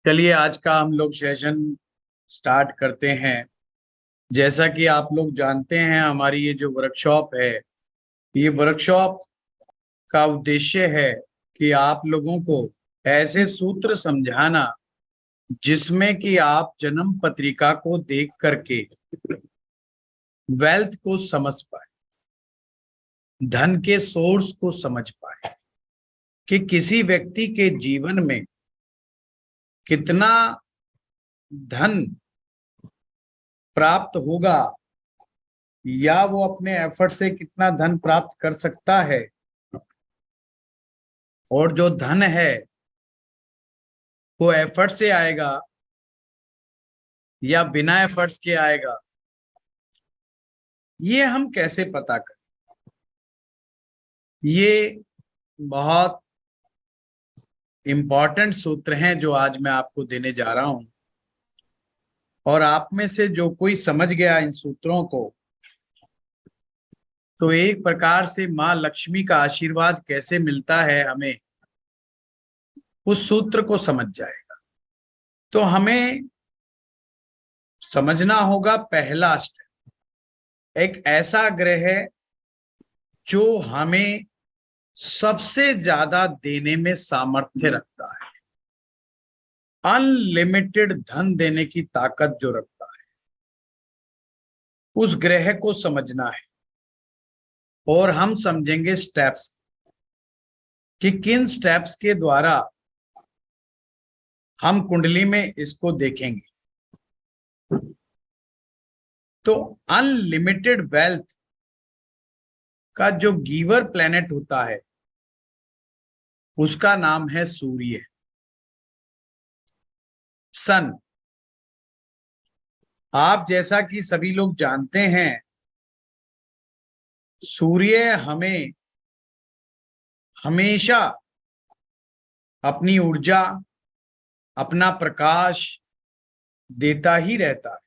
चलिए आज का हम लोग सेशन स्टार्ट करते हैं। जैसा कि आप लोग जानते हैं, हमारी ये जो वर्कशॉप है, ये वर्कशॉप का उद्देश्य है कि आप लोगों को ऐसे सूत्र समझाना जिसमें कि आप जन्म पत्रिका को देख करके वेल्थ को समझ पाए, धन के सोर्स को समझ पाए कि किसी व्यक्ति के जीवन में कितना धन प्राप्त होगा या वो अपने एफर्ट से कितना धन प्राप्त कर सकता है, और जो धन है वो एफर्ट से आएगा या बिना एफर्ट्स के आएगा, ये हम कैसे पता करें। ये बहुत इंपॉर्टेंट सूत्र हैं जो आज मैं आपको देने जा रहा हूं, और आप में से जो कोई समझ गया इन सूत्रों को, तो एक प्रकार से माँ लक्ष्मी का आशीर्वाद कैसे मिलता है हमें, उस सूत्र को समझ जाएगा। तो हमें समझना होगा पहला स्टेप, एक ऐसा ग्रह है जो हमें सबसे ज्यादा देने में सामर्थ्य रखता है, अनलिमिटेड धन देने की ताकत जो रखता है, उस ग्रह को समझना है। और हम समझेंगे स्टेप्स कि किन स्टेप्स के द्वारा हम कुंडली में इसको देखेंगे। तो अनलिमिटेड वेल्थ का जो गिवर प्लेनेट होता है उसका नाम है सूर्य, सन। आप जैसा कि सभी लोग जानते हैं, सूर्य हमें हमेशा अपनी ऊर्जा, अपना प्रकाश देता ही रहता है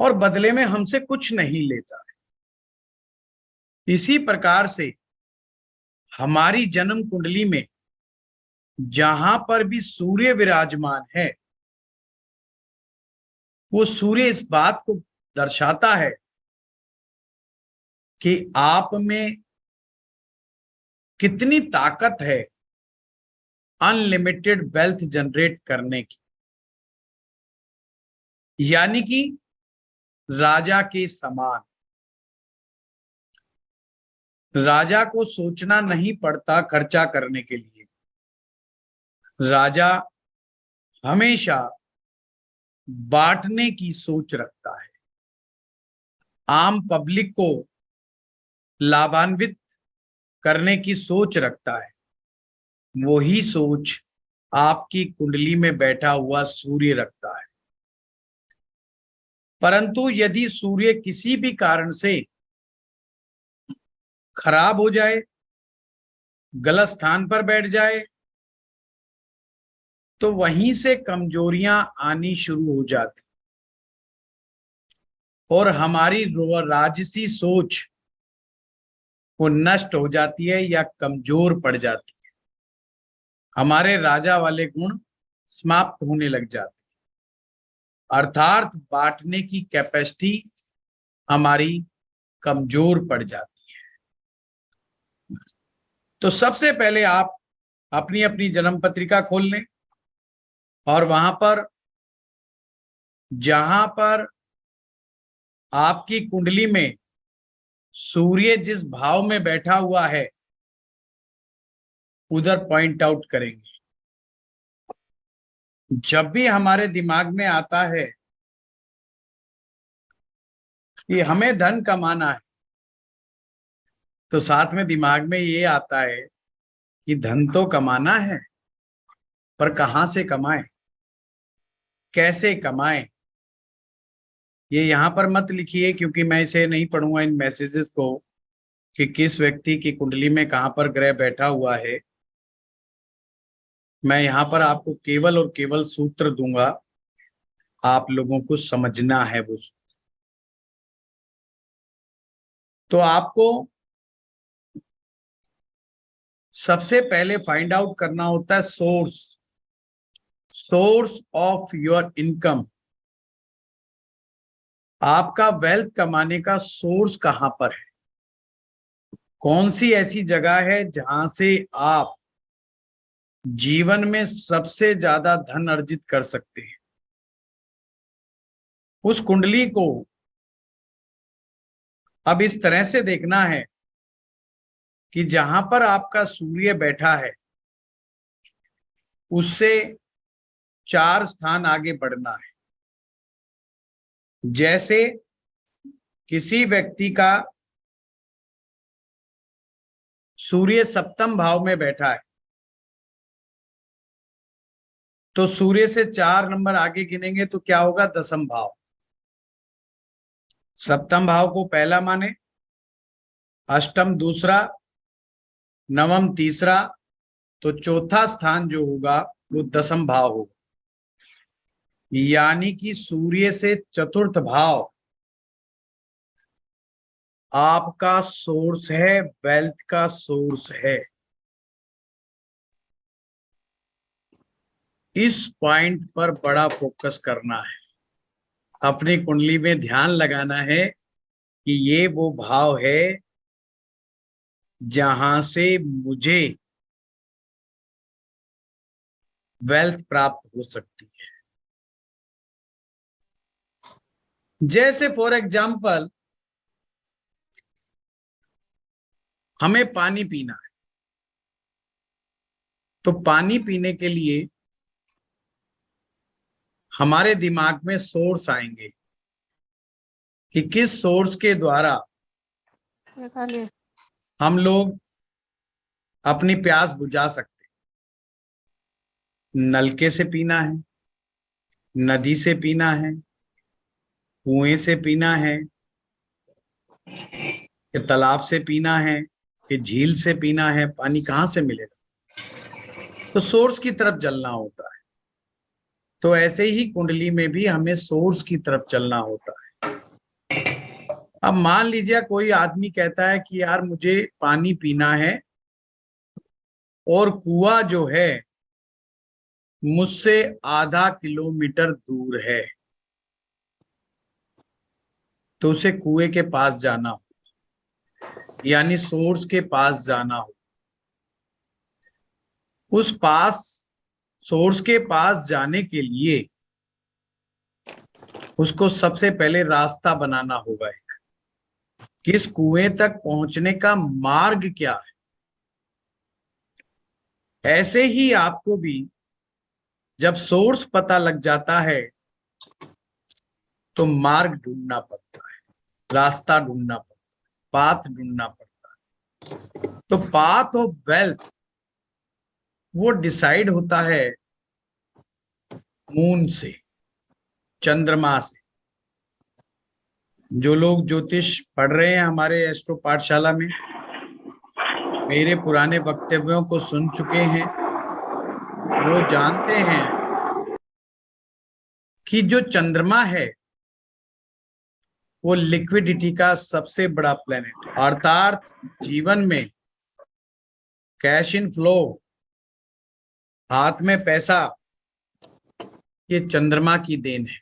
और बदले में हमसे कुछ नहीं लेता है। इसी प्रकार से हमारी जन्म कुंडली में जहां पर भी सूर्य विराजमान है, वो सूर्य इस बात को दर्शाता है कि आप में कितनी ताकत है अनलिमिटेड वेल्थ जनरेट करने की। यानी कि राजा के समान, राजा को सोचना नहीं पड़ता खर्चा करने के लिए। राजा हमेशा बांटने की सोच रखता है, आम पब्लिक को लाभान्वित करने की सोच रखता है। वही सोच आपकी कुंडली में बैठा हुआ सूर्य रखता है। परंतु यदि सूर्य किसी भी कारण से खराब हो जाए, गलत स्थान पर बैठ जाए, तो वहीं से कमजोरियां आनी शुरू हो जाती और हमारी राजसी सोच वो नष्ट हो जाती है या कमजोर पड़ जाती है। हमारे राजा वाले गुण समाप्त होने लग जाते हैं, अर्थात बांटने की कैपेसिटी हमारी कमजोर पड़ जाती है। तो सबसे पहले आप अपनी अपनी जन्म पत्रिका खोल लें और वहां पर जहां पर आपकी कुंडली में सूर्य जिस भाव में बैठा हुआ है उधर पॉइंट आउट करेंगे। जब भी हमारे दिमाग में आता है कि हमें धन कमाना है, तो साथ में दिमाग में ये आता है कि धन तो कमाना है, पर कहां से कमाएं, कैसे कमाएं। ये यहां पर मत लिखिए, क्योंकि मैं इसे नहीं पढ़ूंगा इन मैसेजेस को कि किस व्यक्ति की कुंडली में कहां पर ग्रह बैठा हुआ है। मैं यहां पर आपको केवल और केवल सूत्र दूंगा, आप लोगों को समझना है वो सूत्र। तो आपको सबसे पहले फाइंड आउट करना होता है source, source of your income, आपका वेल्थ कमाने का सोर्स कहां पर है, कौन सी ऐसी जगह है जहां से आप जीवन में सबसे ज्यादा धन अर्जित कर सकते हैं। उस कुंडली को अब इस तरह से देखना है कि जहां पर आपका सूर्य बैठा है उससे 4 स्थान आगे बढ़ना है। जैसे किसी व्यक्ति का सूर्य सप्तम भाव में बैठा है तो सूर्य से 4 नंबर आगे गिनेंगे तो क्या होगा, दसम भाव। सप्तम भाव को पहला माने, अष्टम दूसरा, नवम तीसरा, तो चौथा स्थान जो होगा वो दसम भाव होगा। यानी कि सूर्य से चतुर्थ भाव आपका सोर्स है, वेल्थ का सोर्स है। इस पॉइंट पर बड़ा फोकस करना है, अपनी कुंडली में ध्यान लगाना है कि ये वो भाव है जहां से मुझे वेल्थ प्राप्त हो सकती है। जैसे फॉर एग्जाम्पल हमें पानी पीना है, तो पानी पीने के लिए हमारे दिमाग में सोर्स आएंगे कि किस सोर्स के द्वारा हम लोग अपनी प्यास बुझा सकते हैं। नलके से पीना है, नदी से पीना है, कुएं से पीना है, कि तालाब से पीना है, कि झील से पीना है। पानी कहाँ से मिलेगा, तो सोर्स की तरफ चलना होता है। तो ऐसे ही कुंडली में भी हमें सोर्स की तरफ चलना होता है। अब मान लीजिए कोई आदमी कहता है कि यार मुझे पानी पीना है और कुआं जो है मुझसे आधा किलोमीटर दूर है, तो उसे कुएं के पास जाना हो, यानी सोर्स के पास जाना हो। उस पास सोर्स के पास जाने के लिए उसको सबसे पहले रास्ता बनाना होगा, एक किस कुएं तक पहुंचने का मार्ग क्या है। ऐसे ही आपको भी जब सोर्स पता लग जाता है तो मार्ग ढूंढना पड़ता है, रास्ता ढूंढना पड़ता है, पाथ ढूंढना पड़ता है। तो पाथ ऑफ वेल्थ वो डिसाइड होता है मून से, चंद्रमा से। जो लोग ज्योतिष पढ़ रहे हैं हमारे एस्ट्रो पाठशाला में, मेरे पुराने वक्तव्यों को सुन चुके हैं, वो जानते हैं कि जो चंद्रमा है वो लिक्विडिटी का सबसे बड़ा प्लेनेट है। अर्थात जीवन में कैश इन फ्लो, हाथ में पैसा, ये चंद्रमा की देन है।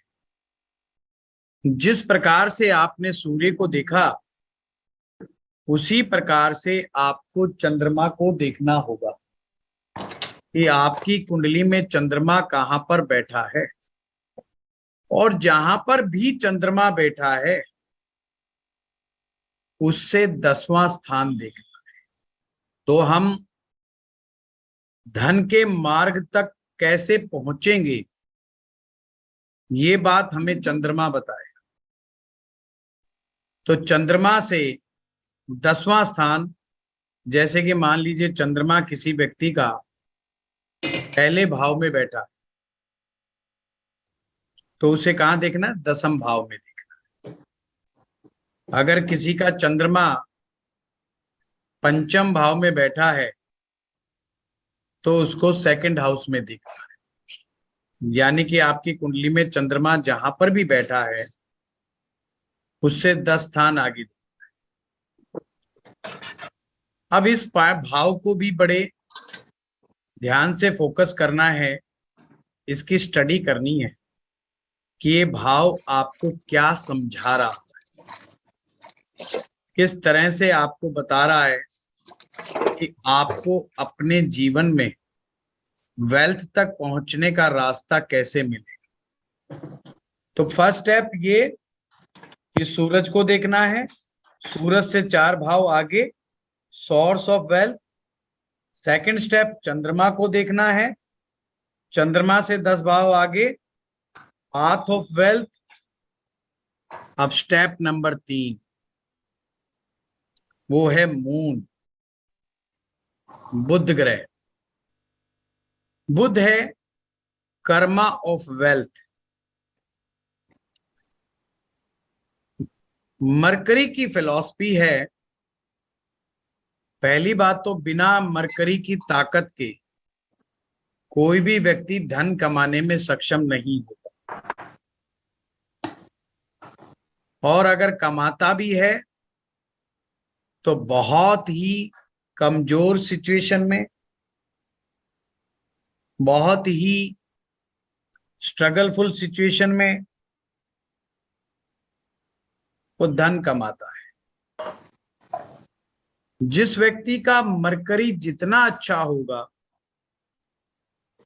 जिस प्रकार से आपने सूर्य को देखा उसी प्रकार से आपको चंद्रमा को देखना होगा कि आपकी कुंडली में चंद्रमा कहां पर बैठा है। और जहां पर भी चंद्रमा बैठा है उससे 10वां स्थान देखना। तो हम धन के मार्ग तक कैसे पहुंचेंगे ये बात हमें चंद्रमा बताएगा। तो चंद्रमा से 10वां स्थान, जैसे कि मान लीजिए चंद्रमा किसी व्यक्ति का पहले भाव में बैठा तो उसे कहां देखना, दसम भाव में देखना। अगर किसी का चंद्रमा पंचम भाव में बैठा है तो उसको सेकंड हाउस में देखना है। यानी कि आपकी कुंडली में चंद्रमा जहां पर भी बैठा है उससे 10 स्थान आगे। अब इस भाव को भी बड़े ध्यान से फोकस करना है। इसकी स्टडी करनी है कि ये भाव आपको क्या समझा रहा है, किस तरह से आपको बता रहा है कि आपको अपने जीवन में वेल्थ तक पहुंचने का रास्ता कैसे मिले। तो फर्स्ट स्टेप ये कि सूरज को देखना है, सूरज से 4 भाव आगे source of wealth. Second step चंद्रमा को देखना है, चंद्रमा से 10 भाव आगे पाथ ऑफ वेल्थ। अब स्टेप नंबर 3 वो है मून, बुध ग्रह। बुध है कर्मा ऑफ वेल्थ। मरकरी की फिलॉसफी है, पहली बात तो बिना मरकरी की ताकत के कोई भी व्यक्ति धन कमाने में सक्षम नहीं होता, और अगर कमाता भी है तो बहुत ही कमजोर सिचुएशन में, बहुत ही स्ट्रगलफुल सिचुएशन में वो धन कमाता है। जिस व्यक्ति का मरकरी जितना अच्छा होगा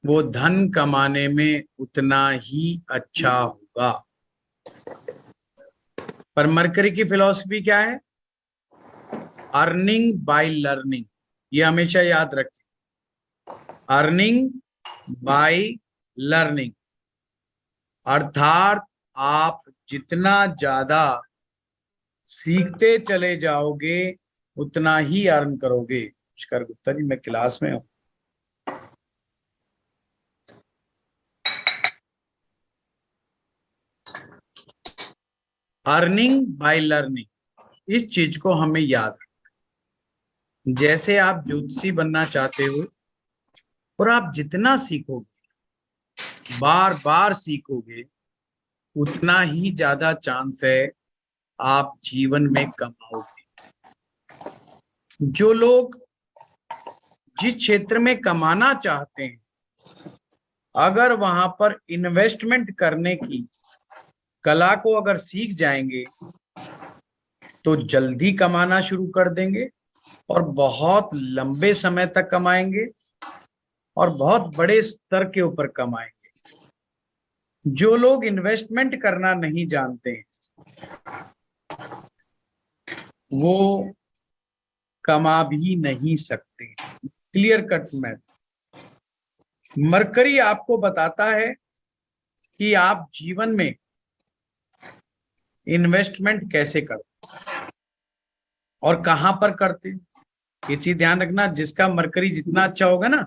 वो धन कमाने में उतना ही अच्छा होगा। पर मरकरी की फिलॉसफी क्या है? Earning by learning. ये हमेशा याद रखें, अर्निंग बाय लर्निंग, अर्थात आप जितना ज्यादा सीखते चले जाओगे उतना ही अर्न करोगे। नमस्कार गुप्ता जी, मैं क्लास में हूं। अर्निंग बाय लर्निंग, इस चीज को हमें याद रखना। जैसे आप ज्योतिषी बनना चाहते हो और आप जितना सीखोगे, बार बार सीखोगे, उतना ही ज्यादा चांस है आप जीवन में कमाओगे। जो लोग जिस क्षेत्र में कमाना चाहते हैं, अगर वहां पर इन्वेस्टमेंट करने की कला को अगर सीख जाएंगे तो जल्दी कमाना शुरू कर देंगे और बहुत लंबे समय तक कमाएंगे और बहुत बड़े स्तर के ऊपर कमाएंगे। जो लोग इन्वेस्टमेंट करना नहीं जानते वो कमा भी नहीं सकते। Clear cut math. मरकरी आपको बताता है कि आप जीवन में इन्वेस्टमेंट कैसे करते और कहां पर करते। ये चीज ध्यान रखना, जिसका मरकरी जितना अच्छा होगा ना,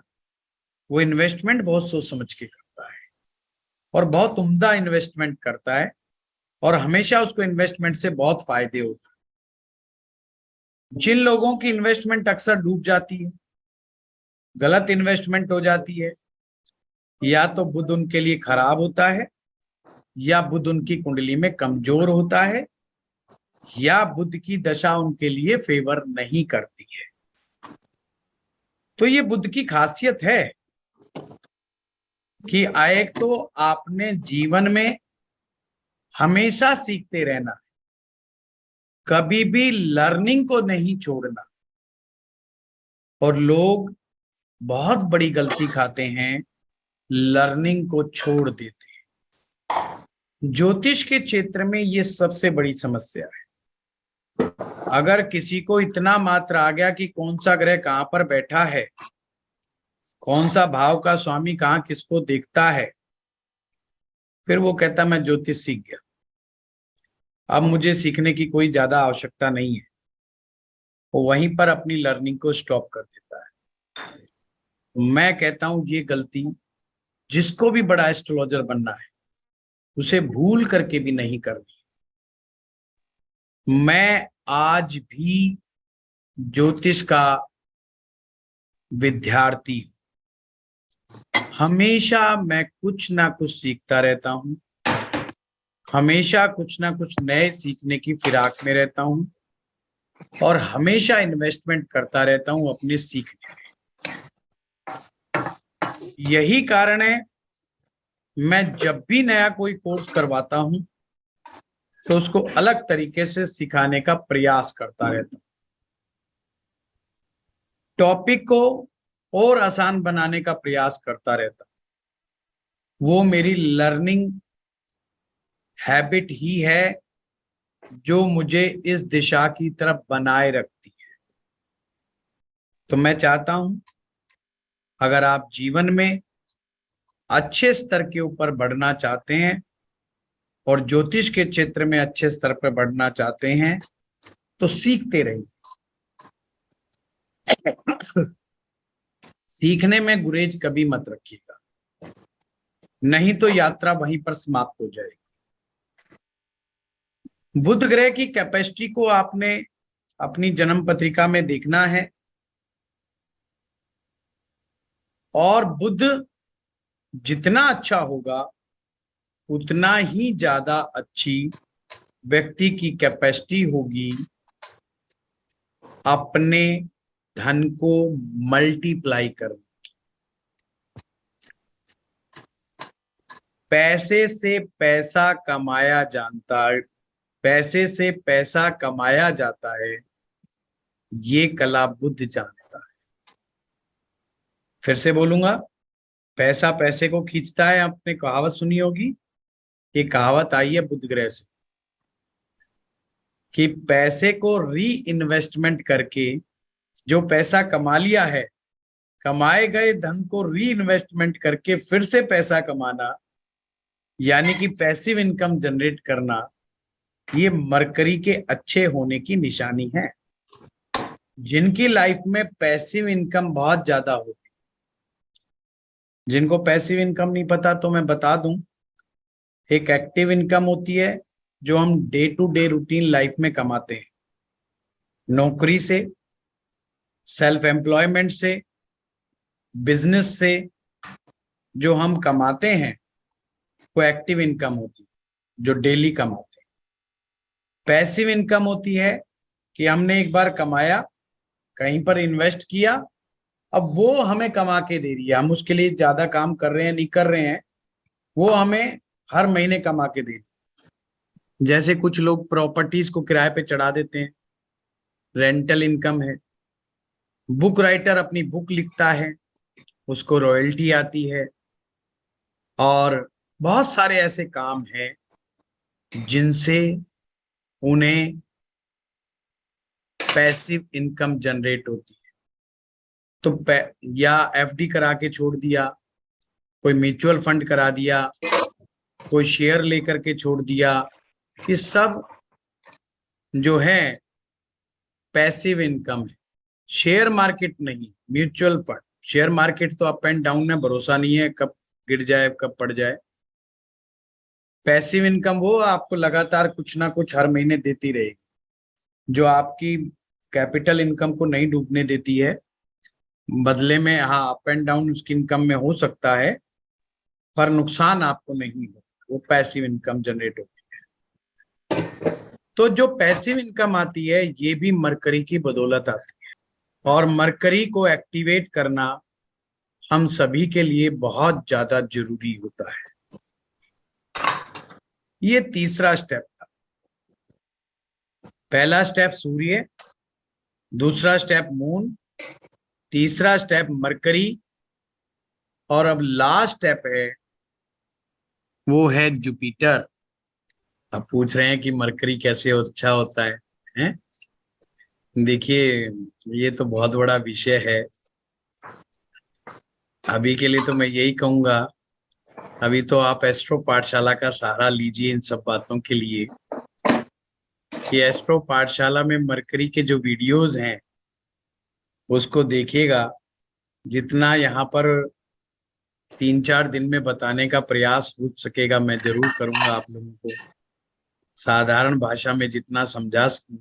वो इन्वेस्टमेंट बहुत सोच समझ के करता है और बहुत उम्दा इन्वेस्टमेंट करता है, और हमेशा उसको इन्वेस्टमेंट से बहुत फायदे होते हैं। जिन लोगों की इन्वेस्टमेंट अक्सर डूब जाती है, गलत इन्वेस्टमेंट हो जाती है, या तो बुध उनके लिए खराब होता है, या बुध उनकी कुंडली में कमजोर होता है, या बुध की दशा उनके लिए फेवर नहीं करती है। तो ये बुध की खासियत है कि एक तो आपने जीवन में हमेशा सीखते रहना, कभी भी लर्निंग को नहीं छोड़ना। और लोग बहुत बड़ी गलती खाते हैं, लर्निंग को छोड़ देते हैं। ज्योतिष के क्षेत्र में ये सबसे बड़ी समस्या है। अगर किसी को इतना मात्र आ गया कि कौन सा ग्रह कहां पर बैठा है, कौन सा भाव का स्वामी कहां किसको देखता है, फिर वो कहता मैं ज्योतिष सीख गया, अब मुझे सीखने की कोई ज्यादा आवश्यकता नहीं है। वो वहीं पर अपनी लर्निंग को स्टॉप कर देता है। मैं कहता हूं ये गलती जिसको भी बड़ा एस्ट्रोलॉजर बनना है उसे भूल करके भी नहीं करनी। मैं आज भी ज्योतिष का विद्यार्थी हूं, हमेशा मैं कुछ ना कुछ सीखता रहता हूं, हमेशा कुछ ना कुछ नए सीखने की फिराक में रहता हूं, और हमेशा इन्वेस्टमेंट करता रहता हूं अपने सीखने में। यही कारण है मैं जब भी नया कोई कोर्स करवाता हूं तो उसको अलग तरीके से सिखाने का प्रयास करता रहता हूं, टॉपिक को और आसान बनाने का प्रयास करता रहता हूं। वो मेरी लर्निंग हैबिट ही है जो मुझे इस दिशा की तरफ बनाए रखती है। तो मैं चाहता हूं अगर आप जीवन में अच्छे स्तर के ऊपर बढ़ना चाहते हैं और ज्योतिष के क्षेत्र में अच्छे स्तर पर बढ़ना चाहते हैं तो सीखते रहिए। सीखने में गुरेज कभी मत रखिएगा, नहीं तो यात्रा वहीं पर समाप्त हो जाएगी। बुध ग्रह की कैपेसिटी को आपने अपनी जन्म पत्रिका में देखना है, और बुध जितना अच्छा होगा उतना ही ज्यादा अच्छी व्यक्ति की कैपेसिटी होगी अपने धन को मल्टीप्लाई करने। पैसे से पैसा कमाया जानता है, पैसे से पैसा कमाया जाता है, ये कला बुद्ध जानता है। फिर से बोलूंगा, पैसा पैसे को खींचता है। आपने कहावत सुनी होगी, ये कहावत आई है बुध ग्रह से कि पैसे को री इन्वेस्टमेंट करके जो पैसा कमा लिया है, कमाए गए धन को री इन्वेस्टमेंट करके फिर से पैसा कमाना, यानी कि पैसिव इनकम जनरेट करना, ये मरकरी के अच्छे होने की निशानी है। जिनकी लाइफ में पैसिव इनकम बहुत ज्यादा होती, जिनको पैसिव इनकम नहीं पता तो मैं बता दूं, एक एक्टिव इनकम होती है जो हम day to day routine life में कमाते हैं, नौकरी से, सेल्फ एम्प्लॉयमेंट से, बिजनेस से जो हम कमाते हैं, वो एक्टिव इनकम होती है जो डेली कमाते हैं। पैसिव इनकम होती है कि हमने एक बार कमाया, कहीं पर इन्वेस्ट किया, अब वो हमें कमा के दे रही है, हम उसके लिए ज्यादा काम कर रहे हैं नहीं कर रहे हैं, वो हमें हर महीने कमा के दे रही है। जैसे कुछ लोग प्रॉपर्टीज को किराए पे चढ़ा देते हैं, रेंटल इनकम है। बुक राइटर अपनी बुक लिखता है, उसको रॉयल्टी आती है। और बहुत सारे ऐसे काम हैं जिनसे उन्हें पैसिव इनकम जनरेट होती है। तो या एफडी करा के छोड़ दिया, कोई म्यूचुअल फंड करा दिया, कोई शेयर लेकर के छोड़ दिया, ये सब जो है पैसिव इनकम है। शेयर मार्केट नहीं, म्यूचुअल फंड। शेयर मार्केट तो अप एंड डाउन में भरोसा नहीं है, कब गिर जाए कब पड़ जाए। पैसिव इनकम वो आपको लगातार कुछ ना कुछ हर महीने देती रहेगी, जो आपकी कैपिटल इनकम को नहीं डूबने देती है। बदले में हाँ, अप एंड डाउन उसकी इनकम में हो सकता है, पर नुकसान आपको नहीं हो, वो पैसिव इनकम जनरेट होती है। तो जो पैसिव इनकम आती है ये भी मरकरी की बदौलत आती है, और मरकरी को एक्टिवेट करना हम सभी के लिए बहुत ज्यादा जरूरी होता है। ये तीसरा स्टेप था। पहला स्टेप सूर्य, दूसरा स्टेप मून, तीसरा स्टेप मरकरी, और अब लास्ट स्टेप है वो है जुपिटर। अब पूछ रहे हैं कि मरकरी कैसे अच्छा होता है, हैं? देखिए, ये तो बहुत बड़ा विषय है। अभी के लिए तो मैं यही कहूंगा, अभी तो आप एस्ट्रो पाठशाला का सहारा लीजिए इन सब बातों के लिए, कि एस्ट्रो पाठशाला में मरकरी के जो वीडियोस हैं उसको देखिएगा। जितना यहाँ पर 3-4 दिन में बताने का प्रयास हो सकेगा मैं जरूर करूंगा, आप लोगों को साधारण भाषा में जितना समझा सकूं।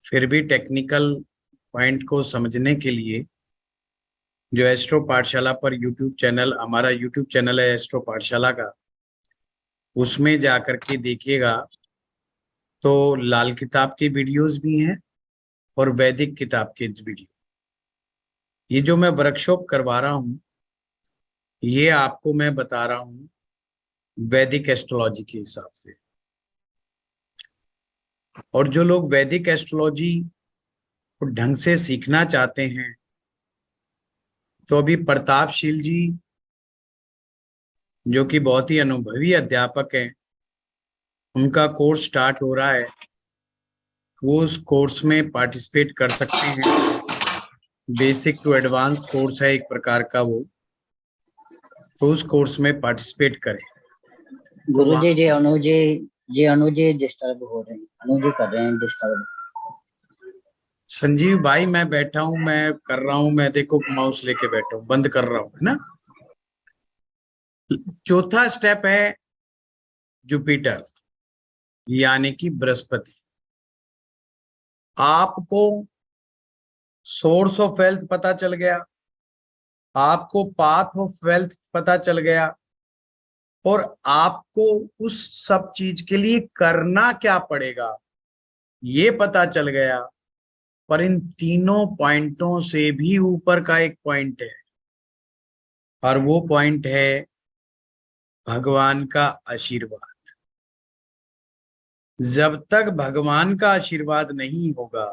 फिर भी टेक्निकल पॉइंट को समझने के लिए जो एस्ट्रो पाठशाला पर यूट्यूब चैनल, हमारा यूट्यूब चैनल है एस्ट्रो पाठशाला का, उसमें जाकर के देखिएगा तो लाल किताब की वीडियोस भी हैं और वैदिक किताब के वीडियो। ये जो मैं वर्कशॉप करवा रहा हूँ, ये आपको मैं बता रहा हूँ वैदिक एस्ट्रोलॉजी के हिसाब से। और जो लोग वैदिक एस्ट्रोलॉजी को ढंग से सीखना चाहते हैं, तो अभी प्रतापशील जी जो कि बहुत ही अनुभवी अध्यापक हैं, उनका कोर्स स्टार्ट हो रहा है। वो उस कोर्स में पार्टिसिपेट कर सकते हैं। बेसिक टू एडवांस कोर्स है एक प्रकार का वो, तो उस कोर्स में पार्टिसिपेट करें। तो गुरु जी, वहाँ अनु जी डिस्टर्ब हो रहे हैं, अनु जी कर रहे हैं डिस्टर्ब। संजीव भाई मैं बैठा हूं, मैं कर रहा हूं, मैं देखो माउस लेके बैठा हूं, बंद कर रहा हूं, है ना। चौथा स्टेप है जुपिटर, यानी कि बृहस्पति। आपको सोर्स ऑफ वेल्थ पता चल गया, आपको पाथ ऑफ वेल्थ पता चल गया, और आपको उस सब चीज के लिए करना क्या पड़ेगा ये पता चल गया। पर इन तीनों पॉइंटों से भी ऊपर का एक पॉइंट है, और वो पॉइंट है भगवान का आशीर्वाद। जब तक भगवान का आशीर्वाद नहीं होगा,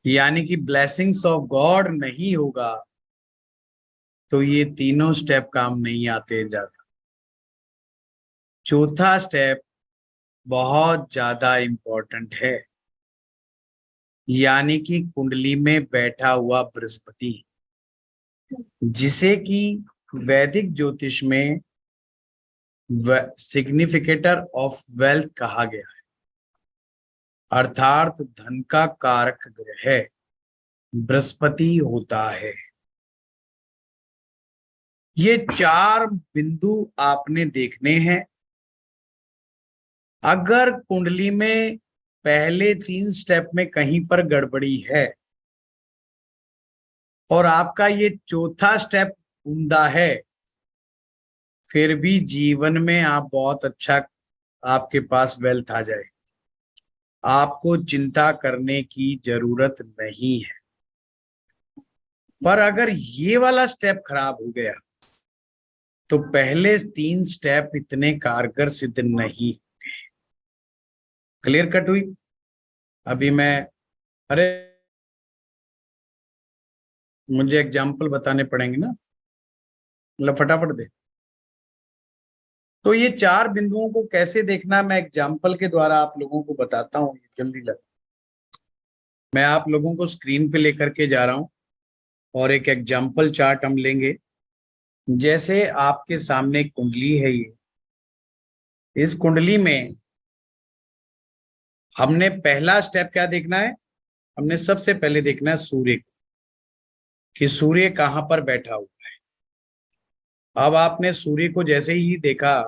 यानी कि ब्लेसिंग्स ऑफ गॉड नहीं होगा, तो ये तीनों स्टेप काम नहीं आते ज्यादा। चौथा स्टेप बहुत ज्यादा इंपॉर्टेंट है, यानी कि कुंडली में बैठा हुआ बृहस्पति, जिसे कि वैदिक ज्योतिष में सिग्निफिकेटर ऑफ वेल्थ कहा गया है, अर्थात धन का कारक ग्रह बृहस्पति होता है। ये चार बिंदु आपने देखने हैं। अगर कुंडली में पहले 3 स्टेप में कहीं पर गड़बड़ी है और आपका ये चौथा स्टेप उम्दा है, फिर भी जीवन में आप बहुत अच्छा, आपके पास वेल्थ आ जाए, आपको चिंता करने की जरूरत नहीं है। पर अगर ये वाला स्टेप खराब हो गया, तो पहले 3 स्टेप इतने कारगर सिद्ध नहीं। क्लियर कट हुई? अभी मैं, अरे मुझे एग्जाम्पल बताने पड़ेंगे ना, मतलब फटाफट दे। तो ये 4 बिंदुओं को कैसे देखना, मैं एग्जाम्पल के द्वारा आप लोगों को बताता हूँ, जल्दी लग। मैं आप लोगों को स्क्रीन पे लेकर के जा रहा हूं और एक एग्जाम्पल चार्ट हम लेंगे। जैसे आपके सामने एक कुंडली है, ये इस कुंडली में हमने पहला स्टेप क्या देखना है, हमने सबसे पहले देखना है सूर्य को, कि सूर्य कहां पर बैठा हुआ है। अब आपने सूर्य को जैसे ही देखा,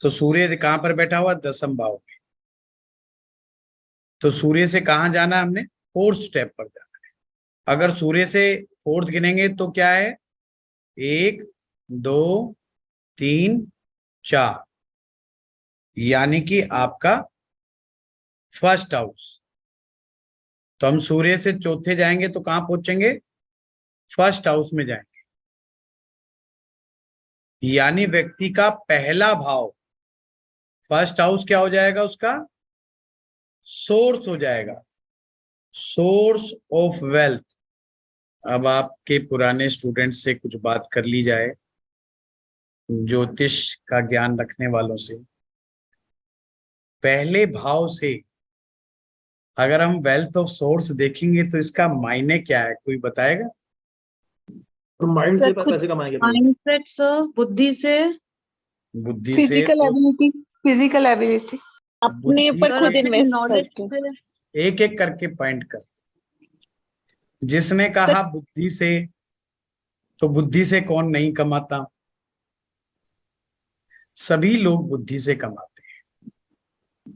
तो सूर्य कहां पर बैठा हुआ, 10th भाव में। तो सूर्य से कहां जाना है, हमने 4th स्टेप पर जाना है। अगर सूर्य से 4th गिनेंगे तो क्या है, 1 2 3 4, यानी कि आपका फर्स्ट हाउस। तो हम सूर्य से चौथे जाएंगे तो कहां पहुंचेंगे, फर्स्ट हाउस में जाएंगे। यानी व्यक्ति का पहला भाव, फर्स्ट हाउस क्या हो जाएगा उसका, सोर्स हो जाएगा, सोर्स ऑफ वेल्थ। अब आपके पुराने स्टूडेंट से कुछ बात कर ली जाए, ज्योतिष का ज्ञान रखने वालों से। पहले भाव से अगर हम वेल्थ ऑफ सोर्स देखेंगे तो इसका मायने क्या है, कोई बताएगा? और माइंड से पैसे कमाएंगे तो माइंडसेट से, बुद्धि से, बुद्धि से, फिजिकल तो एबिलिटी, फिजिकल एबिलिटी अपने बुद्धि ऊपर खुद से, इन्वेस्ट नॉलेज करके। से। एक एक करके पॉइंट कर। जिसने कहा बुद्धि से, तो बुद्धि से कौन नहीं कमाता, सभी लोग बुद्धि से कमाते हैं।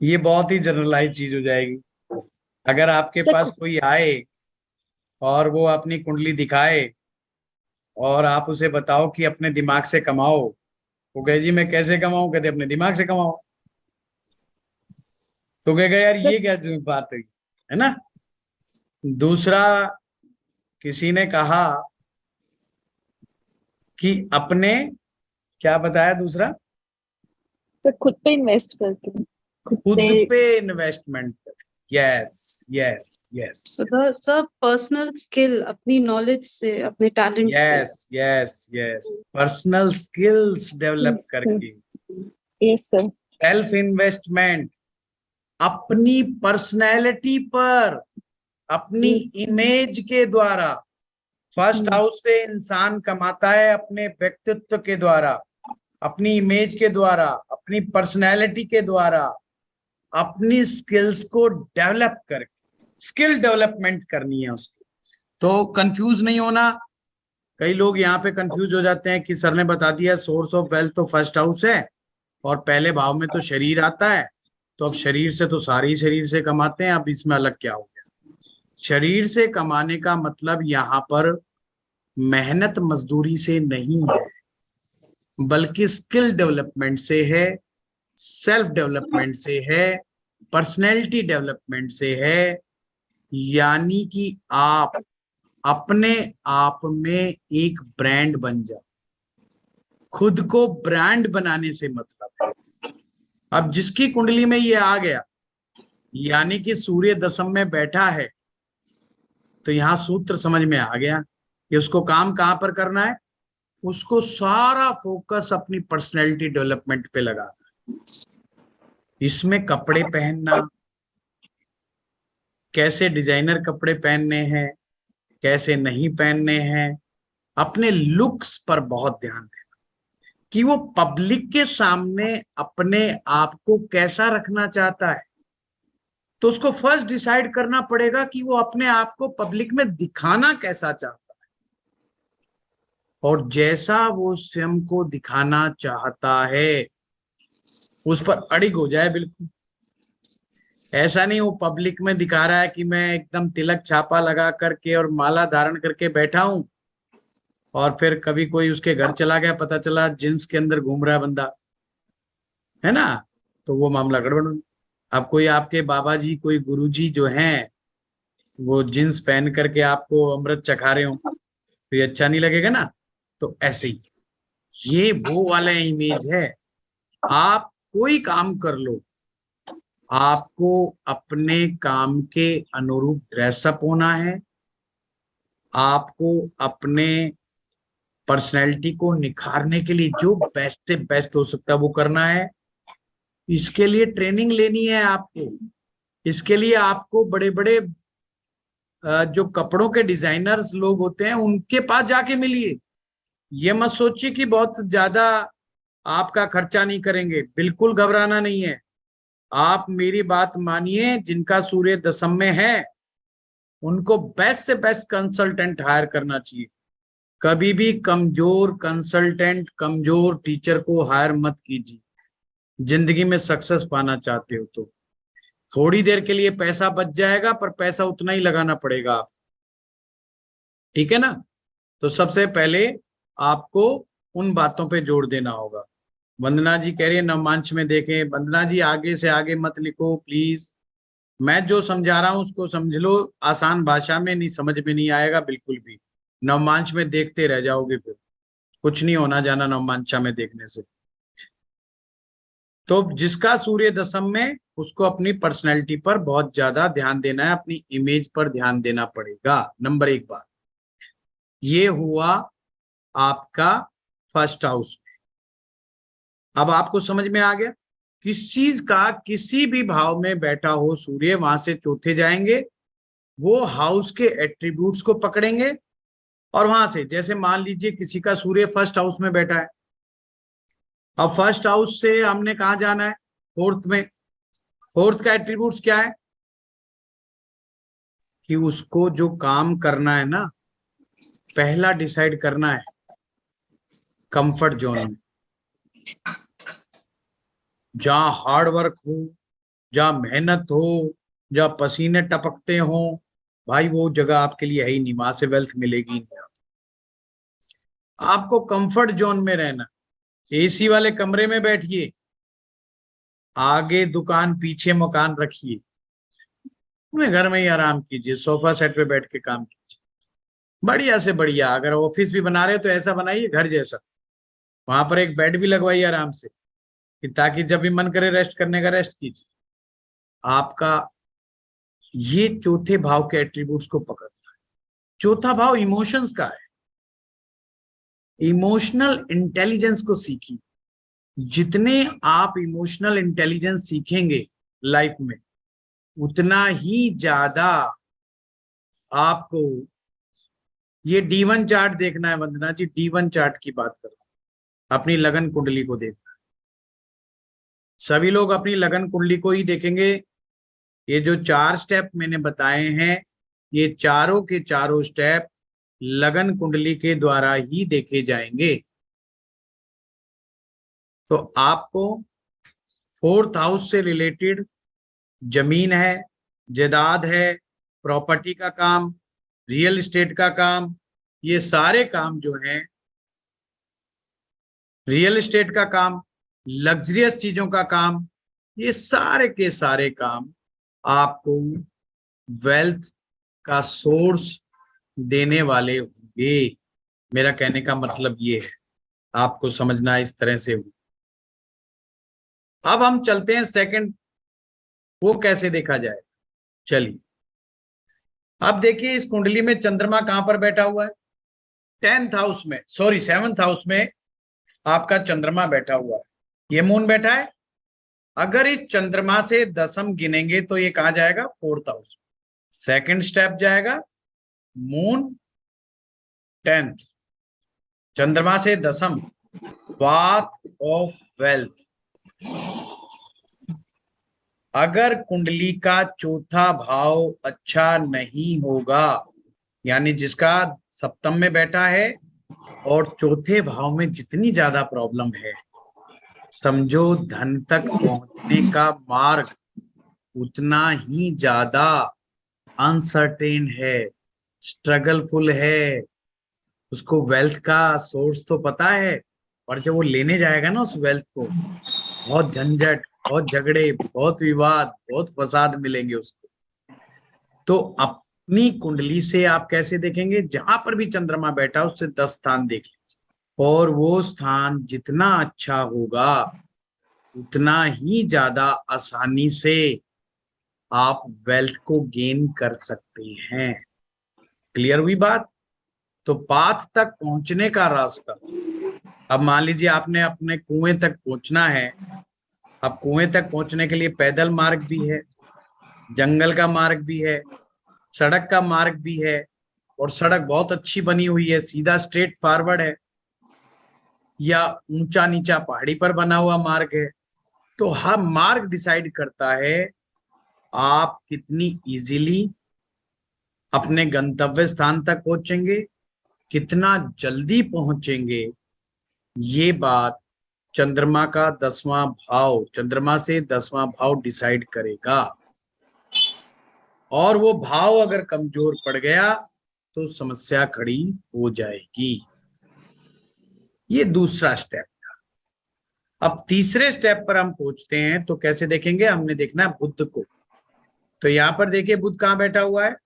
ये बहुत ही जनरलाइज चीज हो जाएगी। अगर आपके पास कोई आए और वो अपनी कुंडली दिखाए और आप उसे बताओ कि अपने दिमाग से कमाओ, वो कहे जी मैं कैसे कमाऊं, कहते अपने दिमाग से कमाओ। तो कहेगा यार ये क्या बात है ना। दूसरा, किसी ने कहा कि अपने, क्या बताया दूसरा, सर खुद पे इन्वेस्ट करके, खुद खुद पे पे इन्वेस्टमेंट। यस यस यस सब पर्सनल स्किल, अपनी नॉलेज से, अपने टैलेंट से। Yes yes yes, personal skills develop yes sir, करके, यस सर, सेल्फ इन्वेस्टमेंट, अपनी पर्सनैलिटी पर, अपनी इमेज के द्वारा। फर्स्ट हाउस से इंसान कमाता है अपने व्यक्तित्व के द्वारा, अपनी इमेज के द्वारा, अपनी पर्सनैलिटी के द्वारा, अपनी स्किल्स को डेवलप करके। स्किल डेवलपमेंट करनी है उसको। तो कंफ्यूज नहीं होना। कई लोग यहाँ पे कंफ्यूज हो जाते हैं कि सर ने बता दिया सोर्स ऑफ वेल्थ तो फर्स्ट हाउस है और पहले भाव में तो शरीर आता है, तो अब शरीर से तो सारे ही शरीर से कमाते हैं, अब इसमें अलग क्या हो गया। शरीर से कमाने का मतलब यहाँ पर मेहनत मजदूरी से नहीं है, बल्कि स्किल डेवलपमेंट से है, सेल्फ डेवलपमेंट से है, पर्सनैलिटी डेवलपमेंट से है। यानी कि आप अपने आप में एक ब्रांड बन जाओ। खुद को ब्रांड बनाने से मतलब, अब जिसकी कुंडली में ये आ गया, यानी कि सूर्य दशम में बैठा है, तो यहां सूत्र समझ में आ गया कि उसको काम कहां पर करना है। उसको सारा फोकस अपनी पर्सनैलिटी डेवलपमेंट पे लगाना। इसमें कपड़े पहनना, कैसे डिजाइनर कपड़े पहनने हैं, कैसे नहीं पहनने हैं, अपने लुक्स पर बहुत ध्यान देना कि वो पब्लिक के सामने अपने आप को कैसा रखना चाहता है। तो उसको फर्स्ट डिसाइड करना पड़ेगा कि वो अपने आप को पब्लिक में दिखाना कैसा चाहता है, और जैसा वो स्वयं को दिखाना चाहता है उस पर अड़िग हो जाए बिल्कुल। ऐसा नहीं वो पब्लिक में दिखा रहा है कि मैं एकदम तिलक छापा लगा करके और माला धारण करके बैठा हूं, और फिर कभी कोई उसके घर चला गया, पता चला जींस के अंदर घूम रहा है बंदा, है ना, तो वो मामला गड़बड़। अब कोई आपके बाबा जी, कोई गुरुजी जो हैं, वो जींस पहन करके आपको अमृत चखा रहे हो, तो ये अच्छा नहीं लगेगा ना। तो ऐसे ही ये वो वाला इमेज है। आप कोई काम कर लो, आपको अपने काम के अनुरूप ड्रेसअप होना है, आपको अपने पर्सनैलिटी को निखारने के लिए जो बेस्ट से बेस्ट हो सकता है वो करना है। इसके लिए ट्रेनिंग लेनी है आपको। इसके लिए आपको बड़े बड़े जो कपड़ों के डिजाइनर्स लोग होते हैं उनके पास जाके मिलिए। ये मत सोचिए कि बहुत ज्यादा आपका खर्चा नहीं करेंगे, बिल्कुल घबराना नहीं है। आप मेरी बात मानिए, जिनका सूर्य दशम में है उनको बेस्ट से बेस्ट कंसल्टेंट हायर करना चाहिए। कभी भी कमजोर कंसल्टेंट, कमजोर टीचर को हायर मत कीजिए। जिंदगी में सक्सेस पाना चाहते हो तो थोड़ी देर के लिए पैसा बच जाएगा, पर पैसा उतना ही लगाना पड़ेगा आप, ठीक है ना। तो सबसे पहले आपको उन बातों पे जोर देना होगा। वंदना जी कह रही है नवमांश में देखें। वंदना जी आगे से आगे मत लिखो प्लीज, मैं जो समझा रहा हूं उसको समझ लो, आसान भाषा में, नहीं समझ में नहीं आएगा बिल्कुल भी। नवमांश में देखते रह जाओगे, फिर कुछ नहीं होना जाना नवमांशा में देखने से। तो जिसका सूर्य दशम में, उसको अपनी पर्सनैलिटी पर बहुत ज्यादा ध्यान देना है, अपनी इमेज पर ध्यान देना पड़ेगा। नंबर एक बात ये हुआ आपका फर्स्ट हाउस। अब आपको समझ में आ गया, किस चीज का किसी भी भाव में बैठा हो सूर्य, वहां से चौथे जाएंगे, वो हाउस के एट्रीब्यूट्स को पकड़ेंगे, और वहां से, जैसे मान लीजिए किसी का सूर्य फर्स्ट हाउस में बैठा है, अब फर्स्ट हाउस से हमने कहा जाना है, फोर्थ में। फोर्थ का एट्रीब्यूट्स क्या है कि उसको जो काम करना है ना, पहला डिसाइड करना है कंफर्ट जोन में, जहां हार्ड वर्क हो, जहां मेहनत हो, जहां पसीने टपकते हो, भाई वो जगह आपके लिए है ही नहीं, वहां से वेल्थ मिलेगी नहीं। आपको कंफर्ट जोन में रहना, एसी वाले कमरे में बैठिए, आगे दुकान पीछे मकान रखिए, अपने घर में ही आराम कीजिए, सोफा सेट पे बैठ के काम कीजिए। बढ़िया से बढ़िया। अगर ऑफिस भी बना रहे हो तो ऐसा बनाइए घर जैसा, वहां पर एक बेड भी लगवाइए आराम से, कि ताकि जब भी मन करे रेस्ट करने का रेस्ट कीजिए। आपका ये चौथे भाव के एट्रीब्यूट्स को पकड़ना है। चौथा भाव इमोशंस का है। इमोशनल इंटेलिजेंस को सीखिए। जितने आप इमोशनल इंटेलिजेंस सीखेंगे लाइफ में, उतना ही ज्यादा आपको, ये D1 चार्ट देखना है वंदना जी, D1 चार्ट की बात कर रहा हूं, अपनी लगन कुंडली को देखना है। सभी लोग अपनी लगन कुंडली को ही देखेंगे। ये जो 4 स्टेप मैंने बताए हैं, ये चारों के चारों स्टेप लगन कुंडली के द्वारा ही देखे जाएंगे। तो आपको 4th हाउस से रिलेटेड जमीन है, जायदाद है, प्रॉपर्टी का काम, रियल एस्टेट का काम, ये सारे काम जो हैं, रियल एस्टेट का काम, लग्जरियस चीजों का काम, ये सारे के सारे काम आपको वेल्थ का सोर्स देने वाले होंगे। मेरा कहने का मतलब ये है, आपको समझना इस तरह से हो। अब हम चलते हैं सेकंड, वो कैसे देखा जाए। चलिए अब देखिए, इस कुंडली में चंद्रमा कहां पर बैठा हुआ है? 10th हाउस में, सॉरी 7th हाउस में आपका चंद्रमा बैठा हुआ है। ये मून बैठा है। अगर इस चंद्रमा से दसम गिनेंगे तो ये कहां जाएगा? 4th house. सेकंड स्टेप जाएगा मून 10th, चंद्रमा से दसम, पाथ ऑफ वेल्थ। अगर कुंडली का चौथा भाव अच्छा नहीं होगा, यानी जिसका सप्तम में बैठा है और चौथे भाव में जितनी ज्यादा प्रॉब्लम है, समझो धन तक पहुंचने का मार्ग उतना ही ज्यादा अनसर्टेन है, स्ट्रगलफुल है। उसको वेल्थ का सोर्स तो पता है, और जब वो लेने जाएगा ना उस वेल्थ को, बहुत झंझट, बहुत झगड़े, बहुत विवाद, बहुत फसाद मिलेंगे उसको। तो अपनी कुंडली से आप कैसे देखेंगे? जहां पर भी चंद्रमा बैठा उससे 10 स्थान देख लीजिए, और वो स्थान जितना अच्छा होगा उतना ही ज्यादा आसानी से आप वेल्थ को गेन कर सकते हैं। क्लियर हुई बात? तो पाथ तक पहुंचने का रास्ता, अब मान लीजिए आपने अपने कुएं तक पहुंचना है। अब कुएं तक पहुंचने के लिए पैदल मार्ग भी है, जंगल का मार्ग भी है, सड़क का मार्ग भी है, और सड़क बहुत अच्छी बनी हुई है, सीधा स्ट्रेट फॉरवर्ड है, या ऊंचा नीचा पहाड़ी पर बना हुआ मार्ग है। तो हर मार्ग डिसाइड करता है आप कितनी इजीली अपने गंतव्य स्थान तक पहुंचेंगे, कितना जल्दी पहुंचेंगे। ये बात चंद्रमा का 10वां भाव, चंद्रमा से 10वां भाव डिसाइड करेगा। और वो भाव अगर कमजोर पड़ गया तो समस्या खड़ी हो जाएगी। ये दूसरा स्टेप था। अब तीसरे स्टेप पर हम पहुंचते हैं, तो कैसे देखेंगे? हमने देखना है बुध को। तो यहां पर देखिए बुध कहां बैठा हुआ है?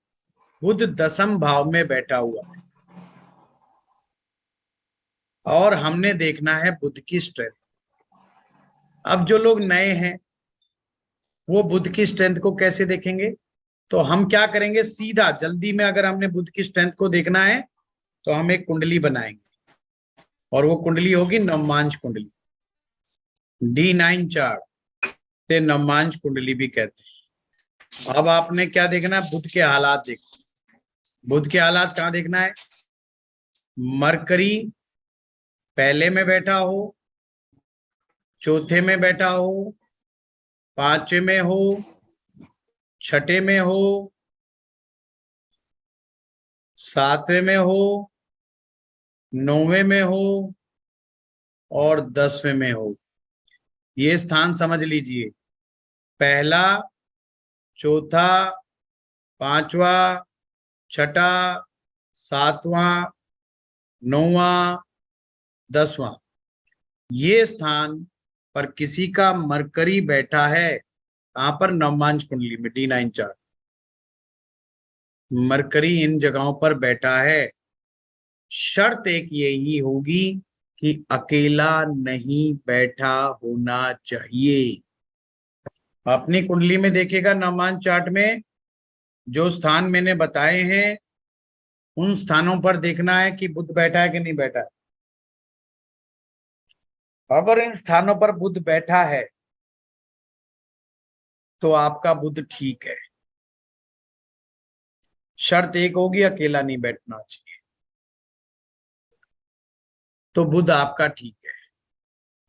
बुध 10th भाव में बैठा हुआ है, और हमने देखना है बुध की स्ट्रेंथ। अब जो लोग नए हैं वो बुध की स्ट्रेंथ को कैसे देखेंगे? तो हम क्या करेंगे, सीधा जल्दी में अगर हमने बुध की स्ट्रेंथ को देखना है तो हम एक कुंडली बनाएंगे, और वो कुंडली होगी नवमांश कुंडली। D9 चार्ट से नवमांश कुंडली भी कहते हैं। अब आपने क्या देखना है? बुध के हालात देखना। बुध के हालात कहाँ देखना है? मरकरी पहले में बैठा हो, चौथे में बैठा हो, 5वें में हो, 6ठे में हो, 7वें में हो, 9वें में हो, और 10वें में हो। ये स्थान समझ लीजिए, पहला, चौथा, 5वां, 6ठा, 7वां, 9वां, 10वां। ये स्थान पर किसी का मरकरी बैठा है, कहां पर? नवमांश कुंडली में, D9 चार्ट। मरकरी इन जगहों पर बैठा है शर्त एक यही होगी कि अकेला नहीं बैठा होना चाहिए। अपनी कुंडली में देखिएगा, नवमान चार्ट में जो स्थान मैंने बताए हैं उन स्थानों पर देखना है कि बुध बैठा है कि नहीं बैठा है। अगर इन स्थानों पर बुध बैठा है तो आपका बुध ठीक है। शर्त एक होगी अकेला नहीं बैठना चाहिए, तो बुध आपका ठीक है।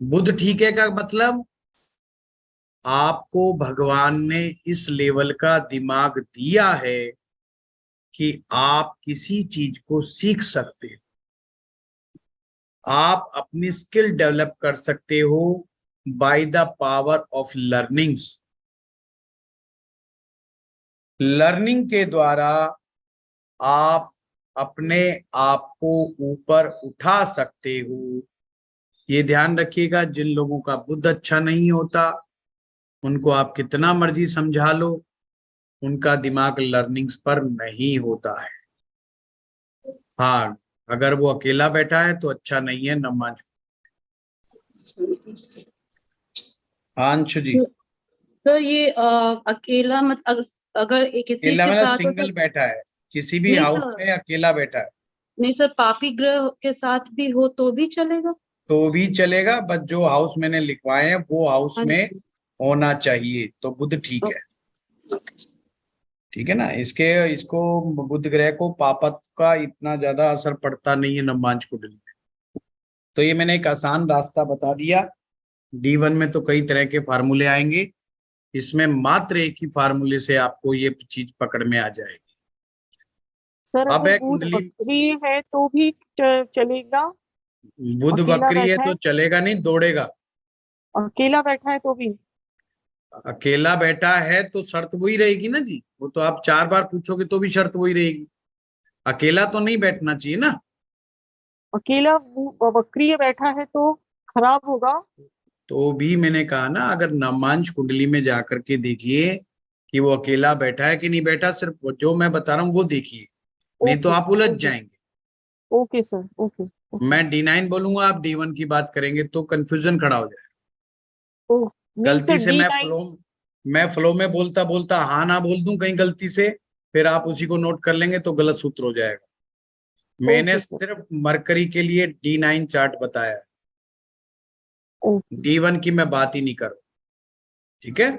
बुध ठीक है का मतलब आपको भगवान ने इस लेवल का दिमाग दिया है कि आप किसी चीज को सीख सकते हो, आप अपनी स्किल डेवलप कर सकते हो by the power of learnings. Learning के द्वारा आप अपने आप को ऊपर उठा सकते हो। ये ध्यान रखिएगा, जिन लोगों का बुद्ध अच्छा नहीं होता उनको आप कितना मर्जी समझा लो, उनका दिमाग लर्निंग्स पर नहीं होता है। हाँ, अगर वो अकेला बैठा है तो अच्छा नहीं है। नमाज अंशु जी, सर ये अकेला मत अगर किसी अकेला के मतलब साथ हो सिंगल तो बैठा है, किसी भी नहीं हाउस सर, में अकेला बैठा है नहीं सर, पापी ग्रह के साथ भी हो तो भी चलेगा। तो भी चलेगा, बस जो हाउस मैंने लिखवाए हैं वो हाउस हाँ में जी। होना चाहिए, तो बुध ठीक है। ठीक है ना, इसको बुध ग्रह को पापत का इतना ज्यादा असर पड़ता नहीं है नवमांश कुंडली में। तो ये मैंने एक आसान रास्ता बता दिया। D1 में तो कई तरह के फार्मूले आएंगे, इसमें मात्र एक ही फार्मूले से आपको ये चीज पकड़ में आ जाएगी। सर अब अगर है बुध कुंडली, वक्री है तो भी चलेगा? बुध अकेला वक्री है बैठा तो है, चलेगा नहीं, दौड़ेगा। अकेला बैठा है तो भी? अकेला बैठा है तो शर्त वही रहेगी ना जी, वो तो आप 4 बार पूछोगे तो भी शर्त वही रहेगी। अकेला तो नहीं बैठना चाहिए ना। अकेला वक्री बैठा है तो खराब होगा? तो भी मैंने कहा ना, अगर नवमांश कुंडली में जाकर के देखिए कि वो अकेला बैठा है कि नहीं बैठा, सिर्फ जो मैं बता रहा हूँ वो देखिए, नहीं तो ओके आप उलझ ओके जाएंगे। Okay sir, okay okay. मैं D9 बोलूंगा, आप D1 की बात करेंगे तो कंफ्यूजन खड़ा हो जाएगा। ओह नहीं गलती सर, से D9। मैं फ्लो में बोलता बोलता हाँ ना बोल दूं कहीं गलती से, फिर आप उसी को नोट कर लेंगे तो गलत सूत्र हो जाएगा। मैंने ओके सर, सिर्फ मरकरी के लिए D9 चार्ट बताया है, ओके D1 की मैं बात ही नहीं कर रहा। ठीक है,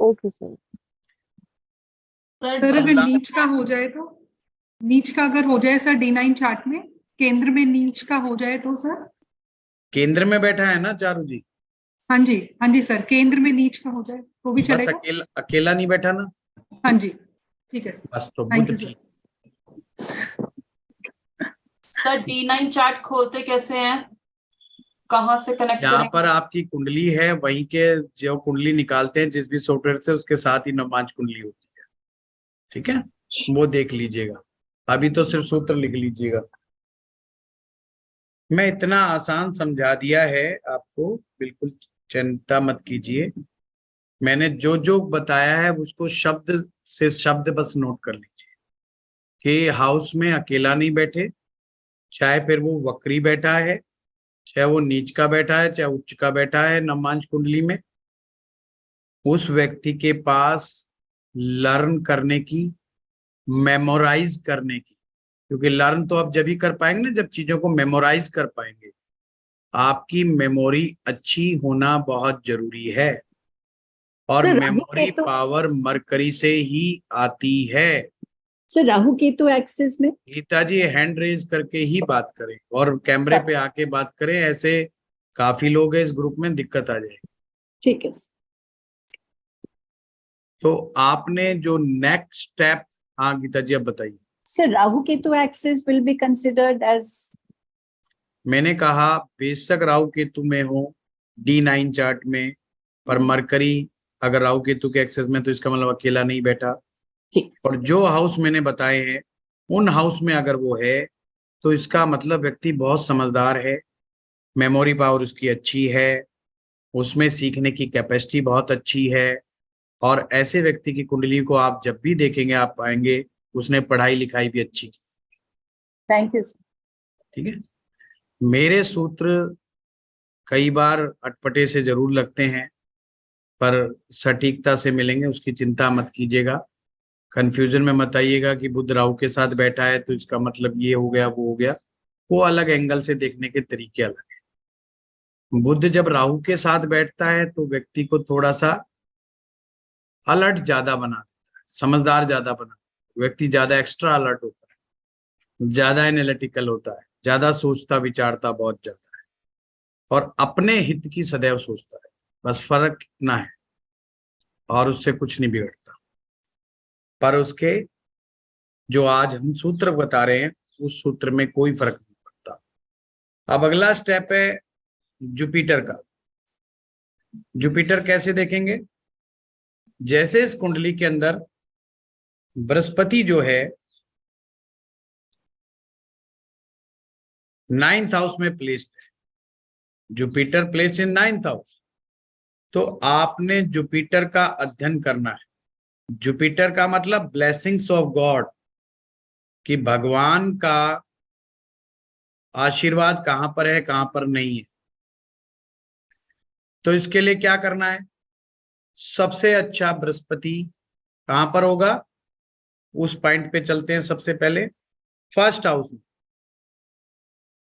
ओके सर। सर अगर नीच का हो जाए तो, नीच का अगर हो जाए सर D9 चार्ट में, केंद्र में नीच का हो जाए तो सर? केंद्र में बैठा है ना चारू जी। हाँ जी, हाँ जी सर, केंद्र में नीच का हो जाए तो भी बस चलेगा? अकेला अकेला नहीं बैठा ना, हाँ जी, ठीक है सर, बस तो थैंक बुध यू सर। ठीक। सर D9 चार्ट खोलते कैसे हैं, कहाँ से कनेक्ट यहाँ करेंगे? पर आपकी कुंडली है, वहीं के जो कुंडली निकालते हैं जिस भी सॉफ्टवेयर से, उसके साथ ही नवमांश कुंडली होती है। ठीक है, वो देख लीजिएगा, अभी तो सिर्फ सूत्र लिख लीजिएगा। मैं इतना आसान समझा दिया है आपको, बिल्कुल चिंता मत कीजिए। मैंने जो जो बताया है उसको शब्द से शब्द बस नोट कर लीजिए कि हाउस में अकेला नहीं बैठे, चाहे फिर वो वक्री बैठा है, चाहे वो नीच का बैठा है, चाहे उच्च का बैठा है नवमांश कुंडली में, उस व्यक्ति के पास लर्न करने की, मेमोराइज करने की, क्योंकि लर्न तो आप जब ही कर पाएंगे ना जब चीजों को मेमोराइज कर पाएंगे। आपकी मेमोरी अच्छी होना बहुत जरूरी है, और sir Rahu memory Ketu, power mercury से ही आती है। सर राहु केतु एक्सिस में। गीता जी हैंड रेज करके ही बात करें और कैमरे सर पे आके बात करें, ऐसे काफी लोग हैं इस ग्रुप में, दिक्कत आ जाएगी। ठीक है सर। तो आपने जो नेक्स्ट स्टेप, हाँ गीता जी अब बताइए। Sir Rahu Ketu axis will be considered as. मैंने कहा बेशक राहु केतु में हो D9 चार्ट में, पर मरकरी अगर राहु केतु के एक्सेस में तो इसका मतलब अकेला नहीं बैठा। ठीक। और जो हाउस मैंने बताए हैं उन हाउस में अगर वो है तो इसका मतलब व्यक्ति बहुत समझदार है, मेमोरी पावर उसकी अच्छी है, उसमें सीखने की कैपेसिटी बहुत अच्छी है, और ऐसे व्यक्ति की कुंडली को आप जब भी देखेंगे आप पाएंगे उसने पढ़ाई लिखाई भी अच्छी की। Thank you sir. ठीक है। मेरे सूत्र कई बार अटपटे से जरूर लगते हैं, पर सटीकता से मिलेंगे, उसकी चिंता मत कीजिएगा। कंफ्यूजन में मत आइएगा कि बुध राहु के साथ बैठा है तो इसका मतलब ये हो गया वो हो गया। वो अलग एंगल से देखने के तरीके अलग है। बुध जब राहु के साथ बैठता है तो व्यक्ति को थोड़ा सा अलर्ट ज्यादा बना देता है, समझदार ज्यादा बना देता है। व्यक्ति ज्यादा एक्स्ट्रा अलर्ट होता है, ज्यादा एनालिटिकल होता है, ज्यादा सोचता विचारता बहुत ज्यादा है, और अपने हित की सदैव सोचता है। बस फर्क इतना है, और उससे कुछ नहीं बिगड़ता। पर उसके जो आज हम सूत्र बता रहे हैं उस सूत्र में कोई फर्क नहीं पड़ता। अब अगला स्टेप है जुपिटर का। जुपिटर कैसे देखेंगे? जैसे इस कुंडली के अंदर बृहस्पति जो है 9th हाउस में प्लेस्ड है, Jupiter placed in 9th house, तो आपने जुपिटर का अध्ययन करना है। जुपिटर का मतलब ब्लेसिंग्स ऑफ गॉड, कि भगवान का आशीर्वाद कहां पर है कहां पर नहीं है। तो इसके लिए क्या करना है? सबसे अच्छा बृहस्पति कहां पर होगा उस पॉइंट पे चलते हैं। सबसे पहले 1st हाउस में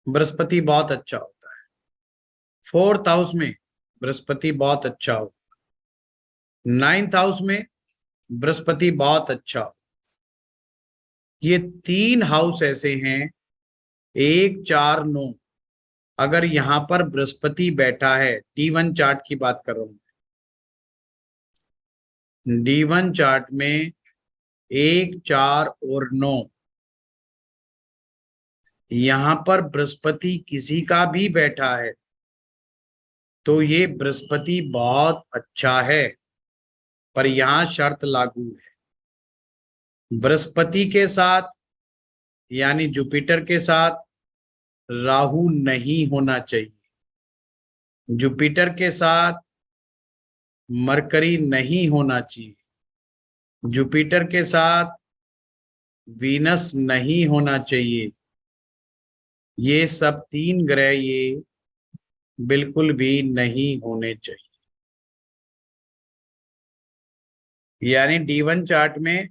बृहस्पति बहुत अच्छा होता है। 4th हाउस में बृहस्पति बहुत अच्छा होता है। 9th हाउस में बृहस्पति बहुत अच्छा हो। ये 3 हाउस ऐसे हैं 1, 4, 9। अगर यहां पर बृहस्पति बैठा है, D1 चार्ट की बात कर रहा हूं, D1 चार्ट में 1, 4 और 9, यहां पर बृहस्पति किसी का भी बैठा है तो ये बृहस्पति बहुत अच्छा है। पर यहां शर्त लागू है, बृहस्पति के साथ यानी जुपिटर के साथ राहु नहीं होना चाहिए, जुपिटर के साथ मरकरी नहीं होना चाहिए, जुपिटर के साथ वीनस नहीं होना चाहिए। ये सब 3 ग्रह ये बिल्कुल भी नहीं होने चाहिए। यानी D1 चार्ट में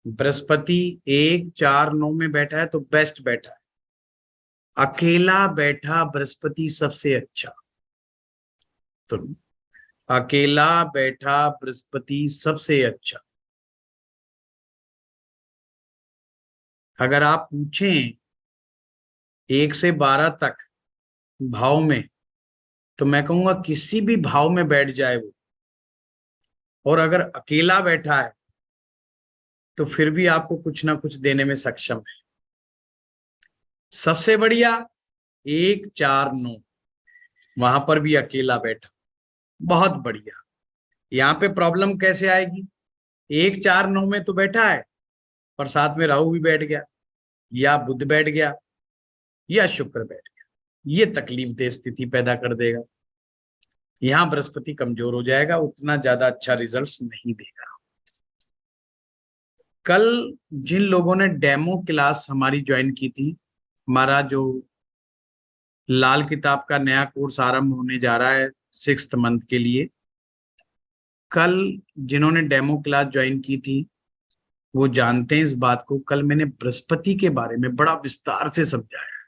बृहस्पति 1, 4, 9 में बैठा है तो बेस्ट बैठा है। अकेला बैठा बृहस्पति सबसे अच्छा। तो अकेला बैठा बृहस्पति सबसे अच्छा। अगर आप पूछें 1 से 12 तक भाव में, तो मैं कहूंगा किसी भी भाव में बैठ जाए वो, और अगर अकेला बैठा है तो फिर भी आपको कुछ ना कुछ देने में सक्षम है। सबसे बढ़िया 1, 4, 9, वहां पर भी अकेला बैठा, बहुत बढ़िया। यहाँ पे प्रॉब्लम कैसे आएगी? 1, 4, 9 में तो बैठा है पर साथ में राहु भी बैठ गया, या बुध बैठ गया, या शुक्र बैठ गया, ये तकलीफ दे स्थिति पैदा कर देगा। यहां बृहस्पति कमजोर हो जाएगा, उतना ज्यादा अच्छा रिजल्ट्स नहीं देगा। कल जिन लोगों ने डेमो क्लास हमारी ज्वाइन की थी, हमारा जो लाल किताब का नया कोर्स आरंभ होने जा रहा है 6th मंथ के लिए, कल जिन्होंने डेमो क्लास ज्वाइन की थी वो जानते हैं इस बात को। कल मैंने बृहस्पति के बारे में बड़ा विस्तार से समझाया,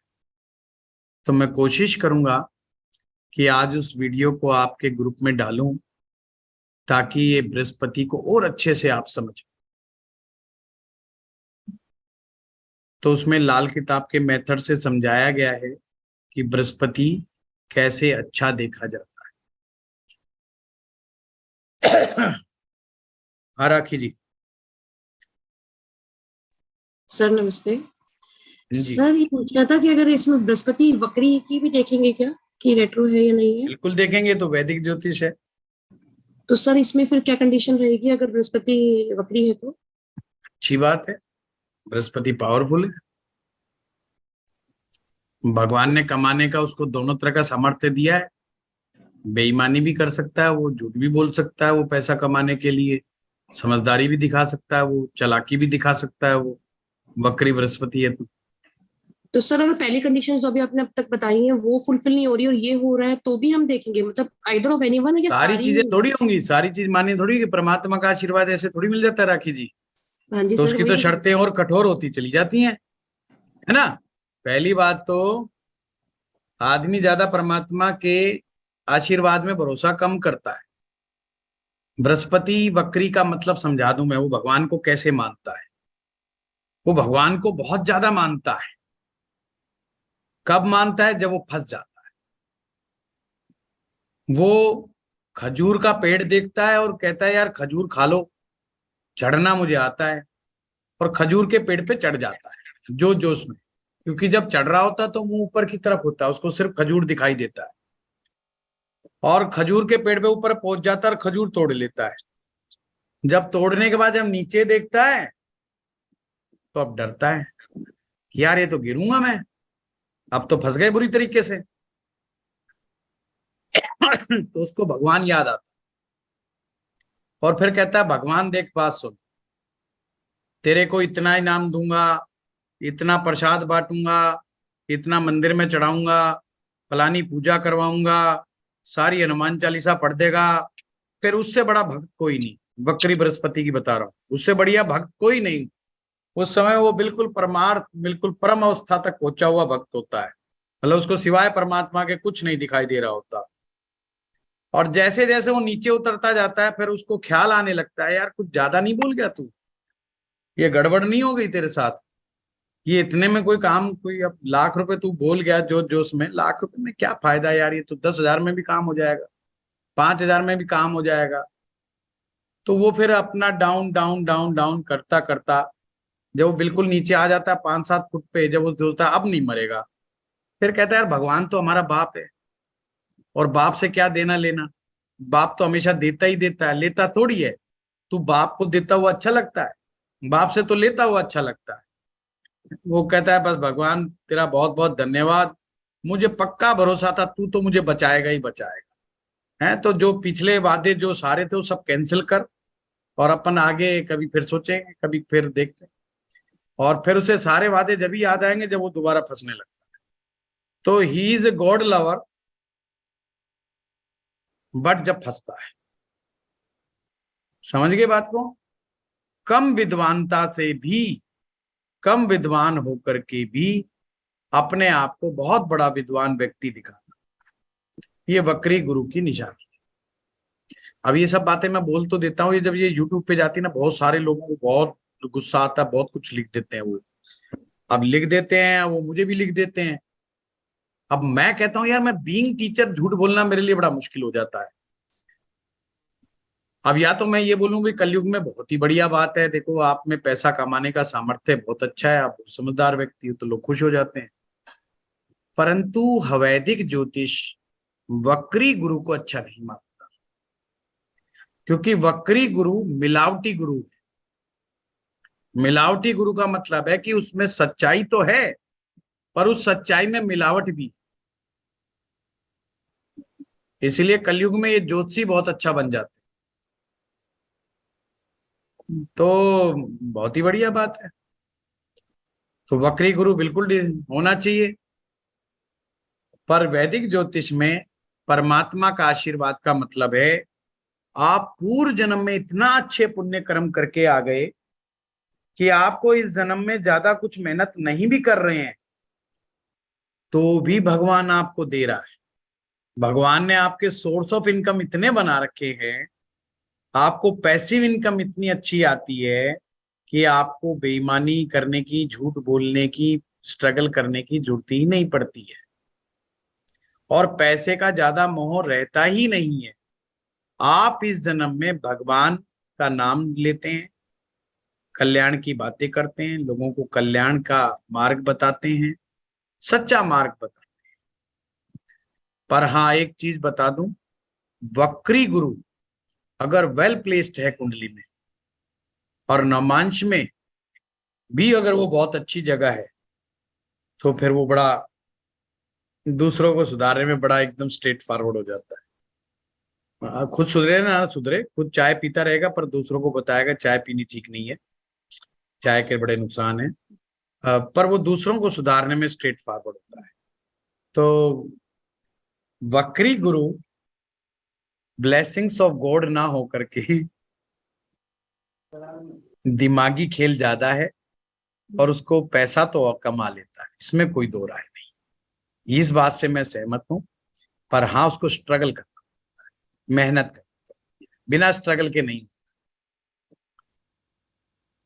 तो मैं कोशिश करूंगा कि आज उस वीडियो को आपके ग्रुप में डालूं ताकि ये बृहस्पति को और अच्छे से आप समझें। तो उसमें लाल किताब के मेथड से समझाया गया है कि बृहस्पति कैसे अच्छा देखा जाता है। हाँ राखी जी। सर नमस्ते। जी सर ये पूछना था कि अगर इसमें बृहस्पति वक्री की भी देखेंगे क्या, कि रेट्रो है या नहीं है? बिल्कुल देखेंगे, तो वैदिक ज्योतिष है। तो सर इसमें फिर क्या कंडीशन रहेगी अगर बृहस्पति वक्री है तो? अच्छी बात है, बृहस्पति पावरफुल है, भगवान ने कमाने का उसको दोनों तरह का सामर्थ्य दिया है। बेईमानी भी कर सकता है वो, झूठ भी बोल सकता है वो पैसा कमाने के लिए, समझदारी भी दिखा सकता है वो, चालाकी भी दिखा सकता है वो, वक्री बृहस्पति है तो सर अगर पहली कंडीशन जो अभी आपने अब तक बताई है वो फुलफिल नहीं हो रही और ये हो रहा है तो भी हम देखेंगे, मतलब आइदर ऑफ एनीवन है कि सारी सारी चीजें थोड़ी होंगी, सारी चीज मानी थोड़ी कि परमात्मा का आशीर्वाद ऐसे थोड़ी मिल जाता है राखी जी। हाँ जी तो सर, उसकी वही तो तो शर्तें और कठोर होती चली जाती हैं, है ना। पहली बात तो आदमी ज्यादा परमात्मा के आशीर्वाद में भरोसा कम करता है। बृहस्पति वक्री का मतलब समझा दूं मैं, वो भगवान को कैसे मानता है। वो भगवान को बहुत ज्यादा मानता है। कब मानता है? जब वो फंस जाता है। वो खजूर का पेड़ देखता है और कहता है यार खजूर खा लो, चढ़ना मुझे आता है, और खजूर के पेड़ पे चढ़ जाता है जोश जोश में, क्योंकि जब चढ़ रहा होता है तो मुंह ऊपर की तरफ होता है, उसको सिर्फ खजूर दिखाई देता है, और खजूर के पेड़ पे ऊपर पहुंच जाता है और खजूर तोड़ लेता है। जब तोड़ने के बाद जब नीचे देखता है तो अब डरता है कि यार ये तो गिरूंगा मैं, अब तो फंस गए बुरी तरीके से। तो उसको भगवान याद आता है और फिर कहता है भगवान देख बात सुन, तेरे को इतना इनाम दूंगा, इतना प्रसाद बांटूंगा, इतना मंदिर में चढ़ाऊंगा, फलानी पूजा करवाऊंगा, सारी हनुमान चालीसा पढ़ देगा, फिर उससे बड़ा भक्त कोई नहीं। वक्री बृहस्पति की बता रहा हूं, उससे बढ़िया भक्त कोई नहीं। उस समय वो बिल्कुल परमार्थ, बिल्कुल परम अवस्था तक पहुंचा हुआ भक्त होता है, मतलब उसको सिवाय परमात्मा के कुछ नहीं दिखाई दे रहा होता। और जैसे जैसे वो नीचे उतरता जाता है फिर उसको ख्याल आने लगता है यार कुछ ज्यादा नहीं बोल गया तू, ये गड़बड़ नहीं हो गई तेरे साथ, ये इतने में कोई काम, कोई अब लाख रुपए तू बोल गया जोश जोश में, लाख रुपए में क्या फायदा यार, ये तो 10,000 में भी काम हो जाएगा, 5,000 में भी काम हो जाएगा। तो वो फिर अपना डाउन डाउन डाउन डाउन करता करता जब वो बिल्कुल नीचे आ जाता है 5-7 फुट पे, जब वो सोचता है अब नहीं मरेगा, फिर कहता है यार भगवान तो हमारा बाप है, और बाप से क्या देना लेना, बाप तो हमेशा देता ही देता है, लेता थोड़ी है। तू बाप को देता हुआ अच्छा लगता है, बाप से तो लेता हुआ अच्छा लगता है। वो कहता है बस भगवान तेरा बहुत बहुत धन्यवाद, मुझे पक्का भरोसा था तू तो मुझे बचाएगा ही बचाएगा, है तो जो पिछले वादे जो सारे थे वो सब कैंसिल कर, और अपन आगे कभी फिर सोचेंगे, कभी फिर देखते हैं। और फिर उसे सारे वादे जब ही याद आएंगे जब वो दोबारा फंसने लगता है। तो he is a god lover, but जब फंसता है, समझ गए बात को, कम विद्वानता से भी, कम विद्वान होकर के भी अपने आप को बहुत बड़ा विद्वान व्यक्ति दिखाना, ये वक्री गुरु की निशानी है। अब ये सब बातें मैं बोल तो देता हूँ, ये जब ये यूट्यूब पे जाती है ना, बहुत सारे लोगों को बहुत गुस्सा आता है, बहुत कुछ लिख देते हैं वो, अब लिख देते हैं वो, मुझे भी लिख देते हैं। अब मैं कहता हूँ यार मैं बीइंग टीचर झूठ बोलना मेरे लिए बड़ा मुश्किल हो जाता है। अब या तो मैं ये बोलूं भी कलयुग में बहुत ही बढ़िया बात है, देखो आप में पैसा कमाने का सामर्थ्य बहुत अच्छा है, आप समझदार व्यक्ति हो तो लोग खुश हो जाते हैं, परंतु वैदिक ज्योतिष वक्री गुरु को अच्छा नहीं मानता, क्योंकि वक्री गुरु मिलावटी गुरु है। मिलावटी गुरु का मतलब है कि उसमें सच्चाई तो है पर उस सच्चाई में मिलावट भी, इसलिए कलयुग में ये ज्योतिषी बहुत अच्छा बन जाते हैं। तो बहुत ही बढ़िया बात है, तो वक्री गुरु बिल्कुल होना चाहिए। पर वैदिक ज्योतिष में परमात्मा का आशीर्वाद का मतलब है आप पूर्व जन्म में इतना अच्छे पुण्य कर्म करके आ गए कि आपको इस जन्म में ज्यादा कुछ मेहनत नहीं भी कर रहे हैं तो भी भगवान आपको दे रहा है। भगवान ने आपके सोर्स ऑफ इनकम इतने बना रखे हैं, आपको पैसिव इनकम इतनी अच्छी आती है कि आपको बेईमानी करने की, झूठ बोलने की, स्ट्रगल करने की जरूरत ही नहीं पड़ती है, और पैसे का ज्यादा मोह रहता ही नहीं है। आप इस जन्म में भगवान का नाम लेते हैं, कल्याण की बातें करते हैं, लोगों को कल्याण का मार्ग बताते हैं, सच्चा मार्ग बताते हैं। पर हाँ एक चीज बता दूं, वक्री गुरु अगर वेल प्लेस्ड है कुंडली में और नवमांश में भी अगर वो बहुत अच्छी जगह है तो फिर वो बड़ा दूसरों को सुधारने में बड़ा एकदम स्ट्रेट फॉरवर्ड हो जाता है। खुद सुधरे ना सुधरे, खुद चाय पीता रहेगा पर दूसरों को बताएगा चाय पीनी ठीक नहीं है, चाय के बड़े नुकसान है, पर वो दूसरों को सुधारने में स्ट्रेट फॉरवर्ड होता है। तो वक्री गुरु ब्लेसिंग्स ऑफ गॉड ना हो करके दिमागी खेल ज्यादा है, और उसको पैसा तो कमा लेता है, इसमें कोई दो राय नहीं। इस बात से मैं सहमत हूं, पर हाँ उसको स्ट्रगल करना, मेहनत करना, बिना स्ट्रगल के नहीं।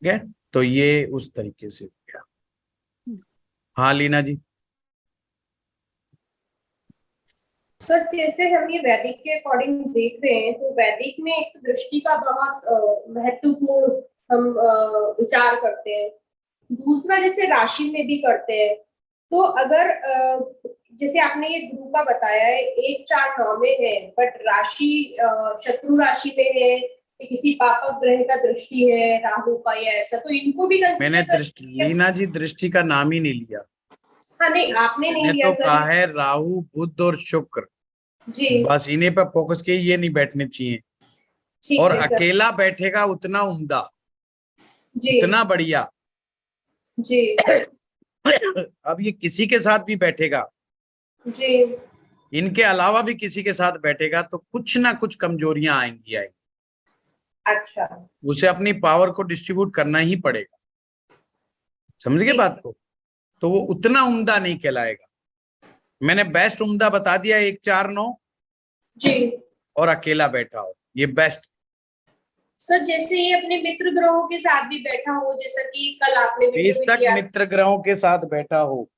ठीक है, तो ये उस तरीके से हो गया। हाँ लीना जी। सर जैसे हम ये वैदिक के अकॉर्डिंग देख रहे हैं, तो वैदिक में एक दृष्टि का बहुत महत्वपूर्ण हम विचार करते हैं। दूसरा जैसे राशि में भी करते हैं, तो अगर जैसे आपने ये गुरु का बताया है 1 4 9 में है, बट राशि शत्रु राशि में है, किसी पापक ग्रह का दृष्टि है राहु का या ऐसा, तो इनको भी मैंने दृष्टि, लीना जी दृष्टि का नाम ही नहीं लिया। हाँ नहीं आपने नहीं लिया तो सर। कहा है राहु बुध और शुक्र जी, बस इन्हीं पर फोकस किए, ये नहीं बैठने चाहिए। ठीक और है सर। अकेला बैठेगा उतना उम्दा, जी उतना बढ़िया। जी अब ये किसी के साथ भी बैठेगा, जी, इनके अलावा भी किसी के साथ बैठेगा, तो कुछ ना कुछ कमजोरियां आएंगी। अच्छा, उसे अपनी पावर को डिस्ट्रीब्यूट करना ही पड़ेगा, समझ गए बात को। तो वो उतना उम्दा नहीं कहलाएगा। मैंने बेस्ट उम्दा बता दिया 1 4 9 जी और अकेला बैठा हो, ये बेस्ट। सर जैसे ये अपने मित्र ग्रहों के साथ भी बैठा हो, जैसा कि कल आपने वीडियो बेस में तक किया, मित्र ग्रहों के साथ बैठा हो,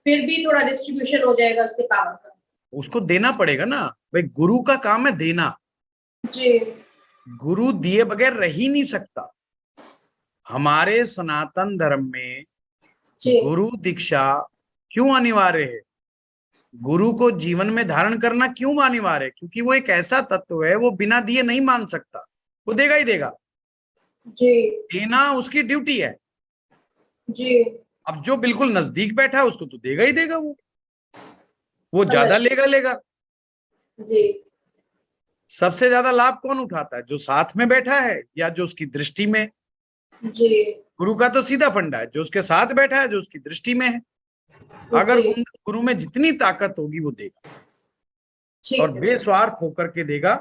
फिर भी थोड़ा डिस्ट्रीब्यूशन हो जाएगा उसके पावर का। उसको देना पड़ेगा ना भाई, गुरु का काम है देना। जी गुरु दिए बगैर रह ही नहीं सकता। हमारे सनातन धर्म में जी गुरु दीक्षा क्यों अनिवार्य है? गुरु को जीवन में धारण करना क्यों अनिवार्य है? क्योंकि वो एक ऐसा तत्व है, वो बिना दिए नहीं मान सकता, वो देगा ही देगा। जी देना उसकी ड्यूटी है। जी, अब जो बिल्कुल नजदीक बैठा है उसको तो देगा ही देगा, वो ज्यादा लेगा। जी सबसे ज्यादा लाभ कौन उठाता है? जो साथ में बैठा है या जो उसकी दृष्टि में। जी गुरु का तो सीधा फंडा है, जो उसके साथ बैठा है, जो उसकी दृष्टि में है। अगर गुरु में जितनी ताकत होगी वो देगा, और बेस्वार्थ होकर के देगा।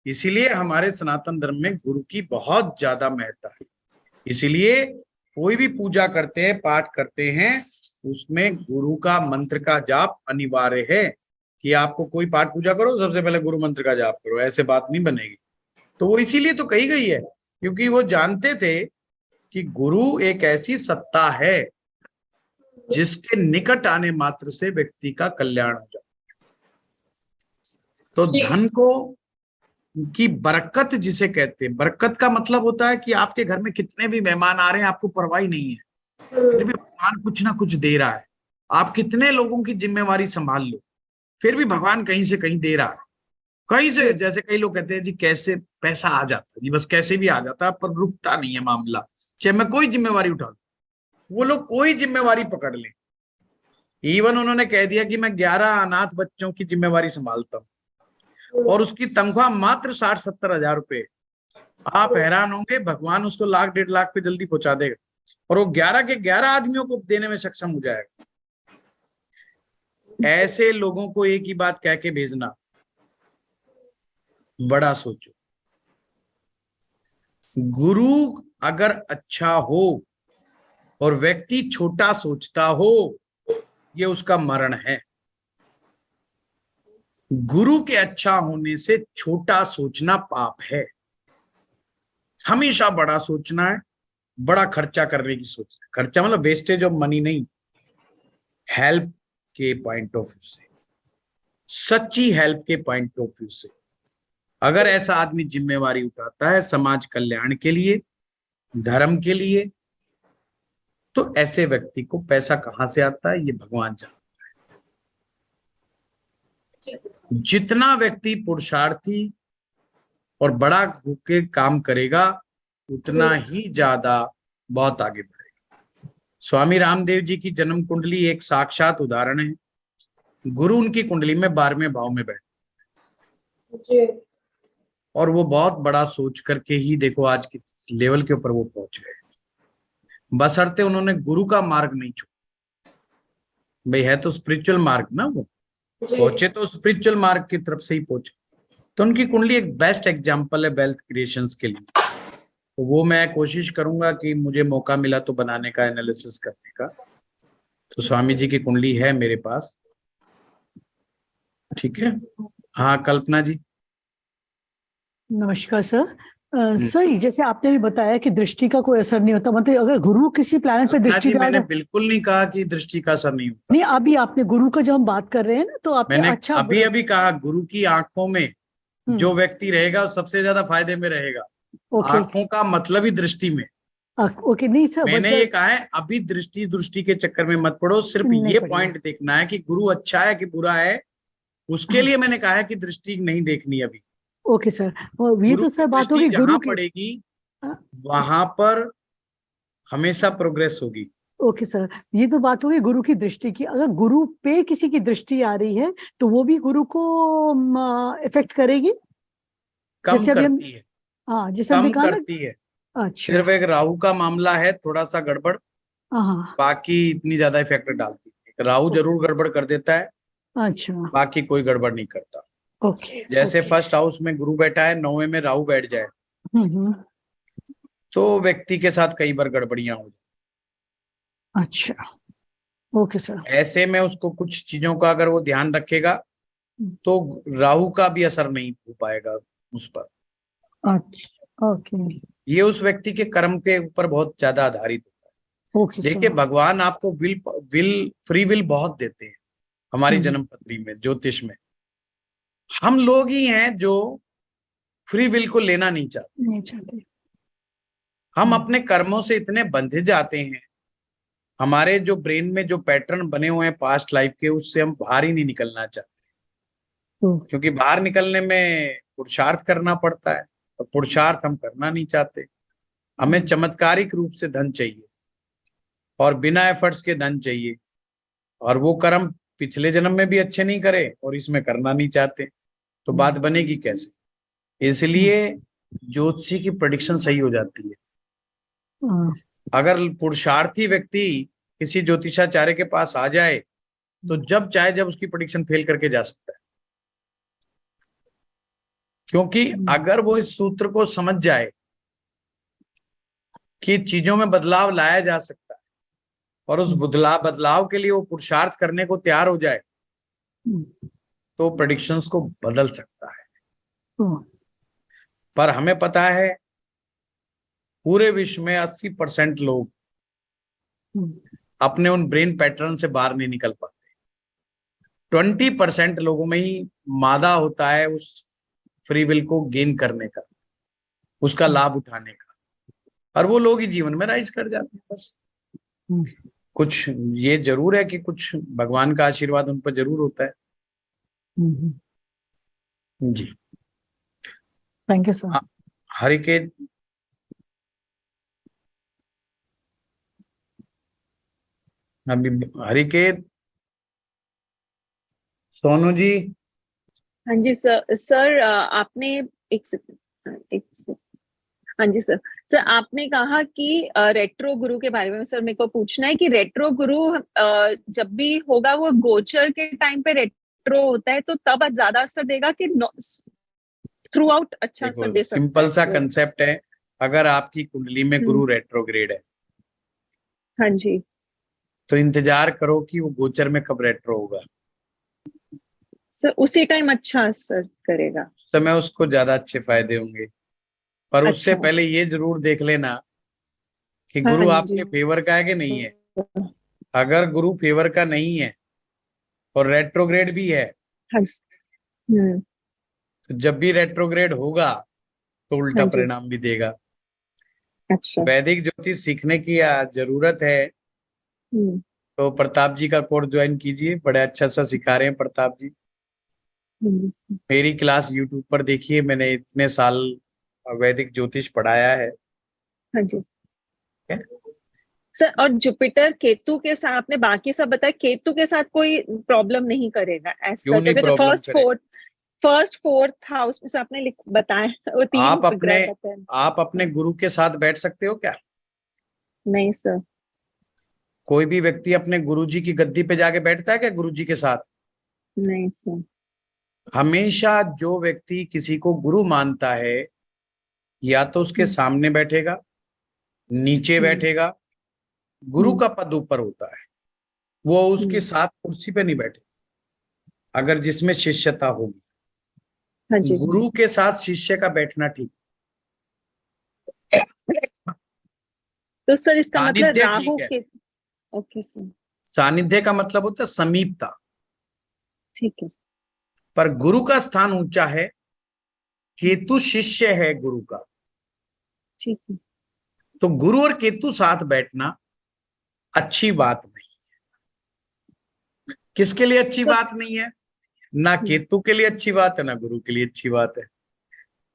इसीलिए हमारे सनातन धर्म में गुरु की बहुत ज्यादा महत्ता है। इसीलिए कोई भी पूजा करते हैं, पाठ करते हैं, उसमें गुरु का मंत्र का जाप अनिवार्य है। कि आपको कोई पाठ पूजा करो, सबसे पहले गुरु मंत्र का जाप करो, ऐसे बात नहीं बनेगी। तो वो इसीलिए तो कही गई है, क्योंकि वो जानते थे कि गुरु एक ऐसी सत्ता है जिसके निकट आने मात्र से व्यक्ति का कल्याण हो जाता है। तो धन को की बरकत जिसे कहते हैं, बरकत का मतलब होता है कि आपके घर में कितने भी मेहमान आ रहे हैं, आपको परवाह नहीं है, फिर भी भगवान कुछ ना कुछ दे रहा है। आप कितने लोगों की जिम्मेवारी संभाल लो, फिर भी भगवान कहीं से कहीं दे रहा है, कहीं से। जैसे कई लोग कहते हैं जी कैसे पैसा आ जाता है, जी बस कैसे भी आ जाता है, पर रुकता नहीं है मामला, चाहे मैं कोई जिम्मेवारी उठा लूं। वो लोग कोई जिम्मेवारी पकड़ लें। इवन उन्होंने कह दिया कि मैं 11 अनाथ बच्चों की जिम्मेवारी संभालता हूँ, और उसकी तनख्वाह मात्र 60-70 हजार रुपए। आप हैरान होंगे, भगवान उसको 1-1.5 लाख पे जल्दी पहुंचा देगा, और वो 11 के 11 आदमियों को देने में सक्षम हो जाएगा। ऐसे लोगों को एक ही बात कह के भेजना, बड़ा सोचो। गुरु अगर अच्छा हो और व्यक्ति छोटा सोचता हो, ये उसका मरण है। गुरु के अच्छा होने से छोटा सोचना पाप है। हमेशा बड़ा सोचना है, बड़ा खर्चा करने की सोच। खर्चा मतलब वेस्टेज ऑफ मनी नहीं, हेल्प के पॉइंट ऑफ व्यू से, सच्ची हेल्प के पॉइंट ऑफ व्यू से। अगर ऐसा आदमी जिम्मेवारी उठाता है समाज कल्याण के लिए, धर्म के लिए, तो ऐसे व्यक्ति को पैसा कहां से आता है ये भगवान जानता है। जितना व्यक्ति पुरुषार्थी और बड़ा होके काम करेगा, उतना ही ज्यादा बहुत आगे बढ़ेगा। स्वामी रामदेव जी की जन्म कुंडली एक साक्षात उदाहरण है। गुरु उनकी कुंडली में 12वें भाव में बैठे, और वो बहुत बड़ा सोच करके ही देखो आज की लेवल के ऊपर वो पहुंच गए। बशर्ते उन्होंने गुरु का मार्ग नहीं छोड़ा। भाई है तो स्पिरिचुअल मार्ग ना, वो पहुंचे तो स्पिरिचुअल मार्ग की तरफ से ही पहुंचे। तो उनकी कुंडली एक बेस्ट एग्जाम्पल है वेल्थ क्रिएशंस के लिए। तो वो मैं कोशिश करूंगा कि मुझे मौका मिला तो बनाने का, एनालिसिस करने का। तो स्वामी जी की कुंडली है मेरे पास, ठीक है। हाँ कल्पना जी। नमस्कार सर। सर जैसे आपने भी बताया कि दृष्टि का कोई असर नहीं होता, मतलब अगर गुरु किसी प्लैनेट पे कल्पना दृष्टि जी, मैंने डाल, बिल्कुल नहीं कहा कि दृष्टि का असर नहीं होता। नहीं अभी आपने गुरु का जब हम बात कर रहे हैं ना, तो आपने मैंने अच्छा अभी अभी कहा गुरु की आंखों में जो व्यक्ति रहेगा वो सबसे ज्यादा फायदे में रहेगा। ओके आंखों का मतलब ही दृष्टि में। ओके नहीं सर, मैंने ये कहा है अभी दृष्टि के चक्कर में मत पड़ो, सिर्फ नहीं ये पड़ेगा। पॉइंट देखना है कि गुरु अच्छा है कि बुरा है, उसके लिए मैंने कहा है कि दृष्टि नहीं देखनी अभी। ओके सर, और ये गुरु तो की सर बात दृष्टि होगी गुरु जहां की। पड़ेगी हाँ। वहां पर हमेशा प्रोग्रेस होगी। ओके सर, ये तो बात होगी गुरु की दृष्टि की। अगर गुरु पे किसी की दृष्टि आ रही है तो वो भी गुरु को इफेक्ट करेगी, कम जैसे अभी हम, करती है, हाँ जैसे हमने कम कहा ना। करती है। अच्छा सिर्फ एक राहु का मामला है थोड़ा सा गड़बड़, हाँ बाकी इतनी ज्यादा इफेक्ट डालती है। राहु जरूर गड़बड़ कर देता है, अच्छा बाकी कोई गड़बड़ नहीं करता। ओके जैसे ओके। फर्स्ट हाउस में गुरु बैठा है, 9वें में राहु बैठ जाए हम्म, तो व्यक्ति के साथ कई बार गड़बड़ियां हो जाए। अच्छा ओके सर। ऐसे में उसको कुछ चीजों का अगर वो ध्यान रखेगा तो राहु का भी असर नहीं हो पाएगा उस पर। अच्छा ओके ये उस व्यक्ति के कर्म के ऊपर बहुत ज्यादा आधारित होता है। ओके देखिए सर। भगवान आपको फ्री विल बहुत देते हैं हमारी हम्म। जन्म पत्री में, ज्योतिष में। हम लोग ही हैं जो फ्री विल को लेना नहीं चाहते। नहीं चाहते। हम अपने कर्मों से इतने बंधे जाते हैं, हमारे जो ब्रेन में जो पैटर्न बने हुए हैं पास्ट लाइफ के, उससे हम बाहर ही नहीं निकलना चाहते। क्योंकि बाहर निकलने में पुरुषार्थ करना पड़ता है, और पुरुषार्थ हम करना नहीं चाहते। हमें चमत्कारिक रूप से धन चाहिए और बिना एफर्ट्स के धन चाहिए, और वो कर्म पिछले जन्म में भी अच्छे नहीं करे और इसमें करना नहीं चाहते, तो बात बनेगी कैसे? इसलिए ज्योतिषी की प्रेडिक्शन सही हो जाती है। अगर पुरुषार्थी व्यक्ति किसी ज्योतिषाचार्य के पास आ जाए तो जब चाहे जब उसकी प्रेडिक्शन फेल करके जा सकता है। क्योंकि अगर वो इस सूत्र को समझ जाए कि चीजों में बदलाव लाया जा सकता है और उस बदलाव के लिए वो पुरुषार्थ करने को तैयार हो जाए, तो प्रेडिक्शंस को बदल सकता है। पर हमें पता है पूरे विश्व में 80% लोग अपने उन ब्रेन पैटर्न से बाहर नहीं निकल पाते। 20% लोगों में ही मादा होता है उस फ्री विल को गेन करने का, उसका लाभ उठाने का, और वो लोग ही जीवन में राइज कर जाते हैं। बस कुछ ये जरूर है कि कुछ भगवान का आशीर्वाद उन पर जरूर होता है। जी थैंक यू सर। हरिकेत अभी हरिकेत सोनू जी। हाँ जी सर। सर आपने एक सेकंड। हाँ जी सर। सर आपने कहा कि रेट्रो गुरु के बारे में सर मेरे को पूछना है कि रेट्रो गुरु जब भी होगा वो गोचर के टाइम पे रेट्रो होता है, तो तब ज्यादा असर देगा कि थ्रू आउट अच्छा असर दे सकता है? सिंपल सा कंसेप्ट है, अगर आपकी कुंडली में गुरु रेट्रोग्रेड है, हाँ जी, तो इंतजार करो कि वो गोचर में कब रेट्रो होगा। सर उसी टाइम अच्छा असर करेगा, उस समय उसको ज्यादा अच्छे फायदे होंगे। पर उससे अच्छा। पहले ये जरूर देख लेना कि गुरु हाँ आपके जी। फेवर का है कि नहीं है। अगर गुरु फेवर का नहीं है और रेट्रोग्रेड भी है, हाँ जी। तो जब भी रेट्रोग्रेड होगा तो उल्टा हाँ जी। परिणाम भी देगा। अच्छा। वैदिक ज्योतिष सीखने की जरूरत है तो प्रताप जी का कोर्स ज्वाइन कीजिए, बड़े अच्छा सा सिखा रहे हैं प्रताप जी। मेरी क्लास यूट्यूब पर देखिए, मैंने इतने साल वैदिक ज्योतिष पढ़ाया है। हाँ जी सर। और जुपिटर केतु के साथ आपने बाकी सब बताया, केतु के साथ कोई प्रॉब्लम नहीं करेगा क्यों नहीं जो प्रॉब्लम फर्स्ट फोर्थ हाउस में से आपने बताया वो 3 आप अपने गुरु के साथ बैठ सकते हो क्या? नहीं सर। कोई भी व्यक्ति अपने गुरुजी की गद्दी पे जाके बैठता है क्या गुरुजी के साथ? नहीं सर। हमेशा जो व्यक्ति किसी को गुरु मानता है या तो उसके सामने बैठेगा, नीचे बैठेगा, गुरु का पद ऊपर होता है, वो उसके साथ कुर्सी पे नहीं बैठे अगर जिसमें शिष्यता होगी। हाँ जी। गुरु के साथ शिष्य का बैठना ठीक। तो सर इसका मतलब सानिध्य राहु ठीक के, ओके सर, सानिध्य का मतलब होता है समीपता, ठीक है। पर गुरु का स्थान ऊंचा है, केतु शिष्य है गुरु का, ठीक है। तो गुरु और केतु साथ बैठना अच्छी बात नहीं है। किसके लिए अच्छी बात नहीं है? ना केतु के लिए अच्छी बात है, ना गुरु के लिए अच्छी बात है।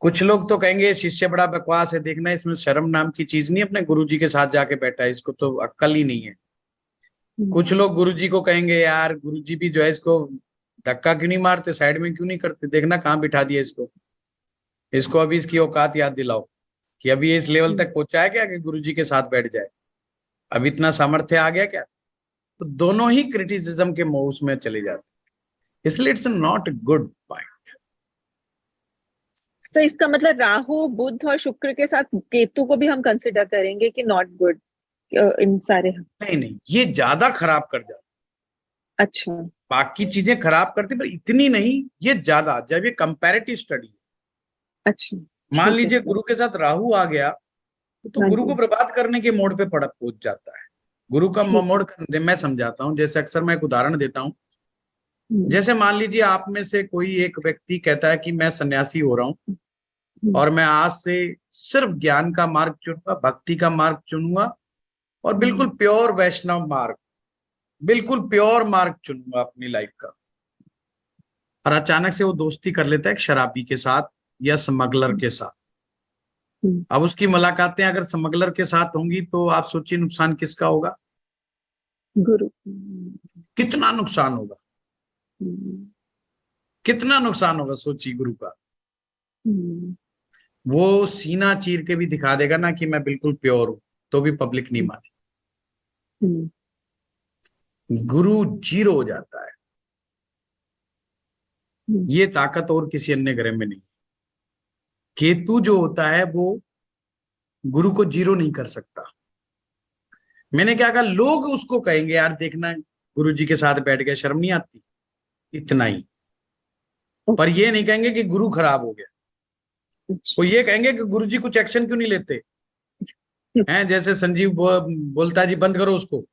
कुछ लोग तो कहेंगे शिष्य बड़ा बकवास है, देखना इसमें शर्म नाम की चीज नहीं, अपने गुरुजी के साथ जाके बैठा है, इसको तो अक्ल ही नहीं है। कुछ लोग गुरुजी को कहेंगे यार गुरुजी भी जो है इसको धक्का क्यों नहीं मारते, साइड में क्यों नहीं करते, देखना कहाँ बिठा दिया इसको अभी इसकी औकात याद दिलाओ कि अभी इस लेवल तक पहुंचा है क्या कि गुरुजी के साथ बैठ जाए, अब इतना सामर्थ्य आ गया क्या? तो दोनों ही क्रिटिसिज्म के मोह में चले जाते, इसलिए it's not good point. Sir इसका मतलब राहु बुध और शुक्र के साथ केतु को भी हम कंसिडर करेंगे कि नॉट गुड इन सारे? नहीं, ये ज्यादा खराब कर जाता। अच्छा। बाकी चीजें खराब करती पर इतनी नहीं, ये ज्यादा, जब ये कंपैरेटिव स्टडी। अच्छा। मान लीजिए गुरु के साथ राहु आ गया तो हाँ गुरु जी। को बर्बाद करने के मोड़ पे पहुंच जाता है। गुरु का मोड़ मैं समझाता हूँ, जैसे अक्सर मैं एक उदाहरण देता हूँ। जैसे मान लीजिए आप में से कोई एक व्यक्ति कहता है कि मैं सन्यासी हो रहा हूँ और मैं आज से सिर्फ ज्ञान का मार्ग चुनूंगा, भक्ति का मार्ग चुनूंगा और बिल्कुल प्योर वैष्णव मार्ग, बिल्कुल प्योर मार्ग चुनूंगा अपनी लाइफ का। और अचानक से वो दोस्ती कर लेता है एक शराबी के साथ या स्मगलर के साथ। अब उसकी मुलाकातें अगर स्मगलर के साथ होंगी तो आप सोचिए नुकसान किसका होगा? गुरु। कितना नुकसान होगा, कितना नुकसान होगा सोचिए गुरु का। वो सीना चीर के भी दिखा देगा ना कि मैं बिल्कुल प्योर हूं, तो भी पब्लिक नहीं माने। गुरु जीरो हो जाता है। ये ताकत और किसी अन्य ग्रह में नहीं। केतु जो होता है वो गुरु को जीरो नहीं कर सकता। मैंने क्या कहा, लोग उसको कहेंगे यार देखना गुरु जी के साथ बैठ गए, शर्म नहीं आती, इतना ही। पर ये नहीं कहेंगे कि गुरु खराब हो गया। वो ये कहेंगे कि गुरु जी कुछ एक्शन क्यों नहीं लेते हैं, जैसे संजीव बोलता है जी बंद करो उसको,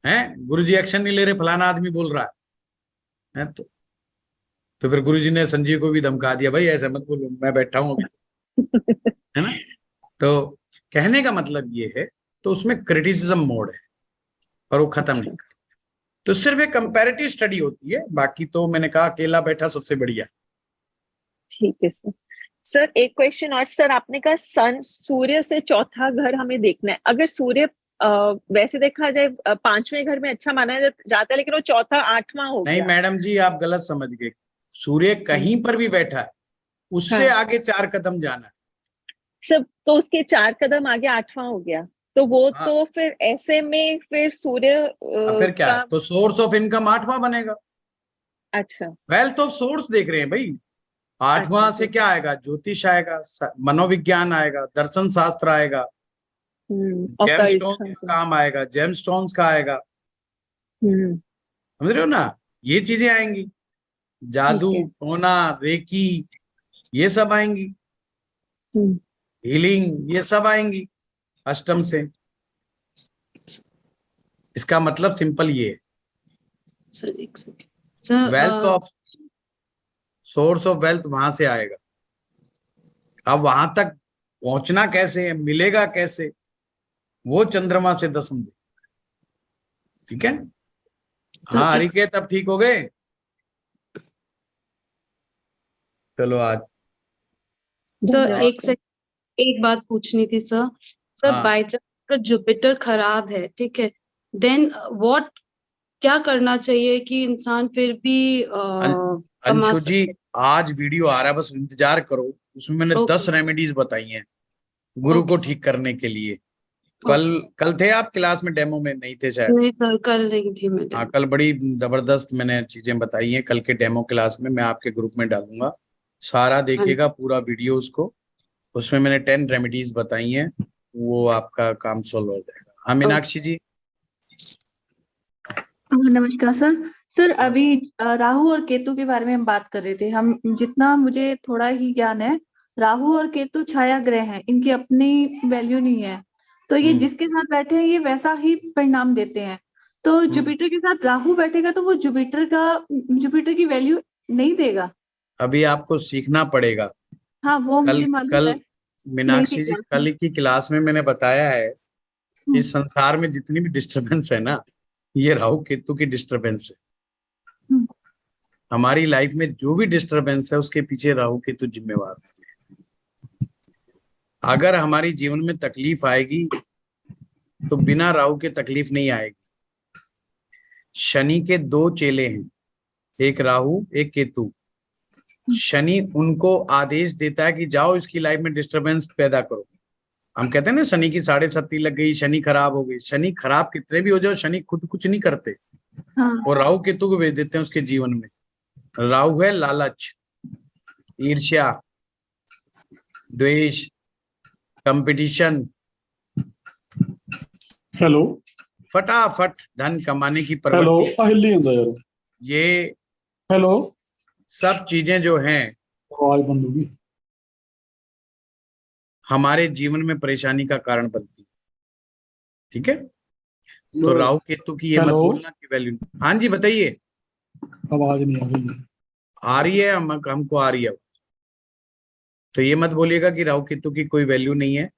हैं गुरु जी एक्शन नहीं ले रहे, फलाना आदमी बोल रहा है तो फिर गुरु जी ने संजीव को भी धमका दिया, भाई ऐसा मत बोलो, मैं बैठा हूं है ना। तो कहने का मतलब ये है, तो उसमें क्रिटिसिज्म मोड है और वो खत्म नहीं कर। तो सिर्फ एक कंपैरेटिव स्टडी होती है, बाकी तो मैंने कहा अकेला बैठा सबसे बढ़िया। ठीक है सर। सर एक क्वेश्चन और सर, आपने कहा सन सूर्य से चौथा घर हमें देखना है। अगर सूर्य वैसे देखा जाए 5वें घर में अच्छा माना जाता है, लेकिन वो चौथा 8वां हो गया। नहीं मैडम जी, आप गलत समझ गए। सूर्य कहीं पर भी बैठा है, उससे आगे 4 कदम जाना है सब, तो उसके 4 कदम आगे 8वां हो गया, तो वो तो फिर ऐसे में फिर सूर्य फिर क्या है? तो सोर्स ऑफ इनकम 8वां बनेगा। अच्छा, वेल्थ ऑफ सोर्स देख रहे हैं भाई। 8वां से क्या आएगा? ज्योतिष आएगा, मनोविज्ञान आएगा, दर्शन शास्त्र आएगा, जेमस्टोन्स का काम आएगा, जेमस्टोन्स का आएगा, समझ रहे हो ना, ये चीजें आएंगी। जादू टोना रेकी ये सब आएंगी, हीलिंग ये सब आएंगी अष्टम से। इसका मतलब सिंपल ये है, wealth of source of wealth वहां से आएगा। अब वहां तक पहुंचना कैसे है, मिलेगा कैसे, वो चंद्रमा से 10 ठीक है। हाँ हरिकेत अब ठीक हो गए। चलो आज सर एक बात पूछनी थी सर। बाय चांस अगर जुपिटर खराब है, ठीक है, देन व्हाट, क्या करना चाहिए कि इंसान फिर भी अंशु जी आज वीडियो आ रहा है, बस इंतजार करो, उसमें मैंने 10 रेमेडीज बताई हैं गुरु को ठीक करने के लिए। कल थे आप क्लास में? डेमो में नहीं थे शायद? नहीं सर, कल नहीं थी मैं। हाँ, कल बड़ी जबरदस्त मैंने चीजें बताई हैं कल के डेमो क्लास में। मैं आपके ग्रुप में डालूंगा, सारा देखिएगा पूरा वीडियो उसको। उसमें मैंने 10 रेमेडीज बताई हैं, वो आपका काम सोल्व हो जाएगा। हाँ मीनाक्षी जी। नमस्कार सर। सर अभी राहु और केतु के बारे में हम बात कर रहे थे। हम जितना मुझे थोड़ा ही ज्ञान है, राहु और केतु छाया ग्रह हैं, इनकी अपनी वैल्यू नहीं है। तो ये जिसके साथ बैठे हैं ये वैसा ही परिणाम देते हैं। तो जुपिटर के साथ राहु बैठेगा तो वो जुपिटर की वैल्यू नहीं देगा। अभी आपको सीखना पड़ेगा। हाँ वो मुझे मालूम है। मीनाक्षी जी, कल की क्लास में मैंने बताया है इस संसार में जितनी भी डिस्टरबेंस है ना, ये राहु केतु की डिस्टरबेंस है। हमारी लाइफ में जो भी डिस्टरबेंस है उसके पीछे राहु केतु जिम्मेवार है। अगर हमारी जीवन में तकलीफ आएगी तो बिना राहु के तकलीफ नहीं आएगी। शनि के 2 चेले हैं, एक राहु एक केतु। शनि उनको आदेश देता है कि जाओ इसकी लाइफ में डिस्टरबेंस पैदा करो। हम कहते हैं ना शनि की 7.5 लग गई, शनि खराब हो गई। शनि खराब कितने भी हो जाओ, शनि खुद कुछ नहीं करते। और राहु केतु को भेज देते हैं उसके जीवन में। राहु है लालच, ईर्ष्या, द्वेष, कंपटीशन। हेलो, फटाफट धन कमाने की प्रवृत्ति, ये हेलो सब चीजें जो हैं आवाज बंद होगी, हमारे जीवन में परेशानी का कारण बनती है। ठीक है, तो राहु केतु की ये मत बोलना कि वैल्यू। हाँ जी बताइए। आवाज नहीं आ रही। आ रही है, हमको आ रही है। तो ये मत बोलिएगा कि राहु केतु की कोई वैल्यू नहीं है।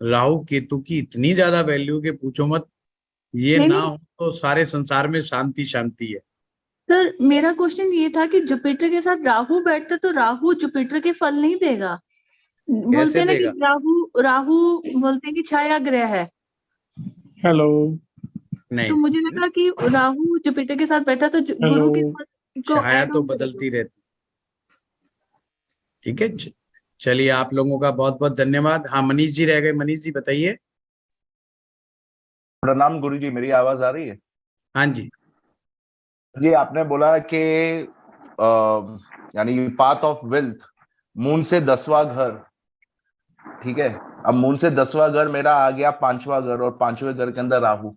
राहु केतु की इतनी ज्यादा वैल्यू के पूछो मत। ये ना हो तो सारे संसार में शांति शांति है। सर मेरा क्वेश्चन ये था कि जुपिटर के साथ राहु बैठता तो राहु जुपिटर के फल नहीं देगा। बोलते हैं ना कि राहु बोलते हैं कि छाया ग्रह है। हेलो, नहीं तो मुझे लगा कि राहु जुपिटर के साथ बैठा तो गुरु के फल को छाया तो बदलती रहती। ठीक है, चलिए आप लोगों का बहुत बहुत धन्यवाद। हाँ मनीष जी रह गए। मनीष जी बताइए। प्रणाम गुरु जी, मेरी आवाज आ रही है? हाँ जी जी, आपने बोला कि यानी पाथ ऑफ वेल्थ, मून से 10वां घर। ठीक है, अब मून से 10वां घर मेरा आ गया 5वां घर, और 5वें घर के अंदर राहु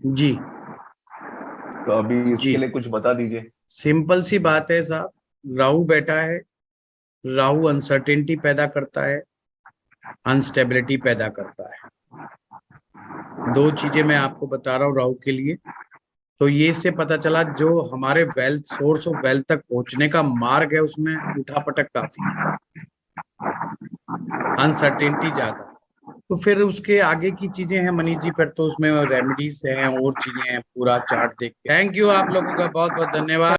जी। तो अभी इसके लिए कुछ बता दीजिए। सिंपल सी बात है साहब, राहु बैठा है। राहु अनसर्टेनिटी पैदा करता है, अनस्टेबिलिटी पैदा करता है। 2 चीजें मैं आपको बता रहा हूँ राहु के लिए। तो ये इससे पता चला जो हमारे वेल्थ, सोर्स ऑफ वेल्थ तक पहुंचने का मार्ग है उसमें उठापटक काफी है, अनसर्टेनिटी ज्यादा। तो फिर उसके आगे की चीजें हैं मनीष जी, फिर तो उसमें रेमेडीज हैं और चीजें हैं, पूरा चार्ट देख। थैंक यू, आप लोगों का बहुत बहुत धन्यवाद।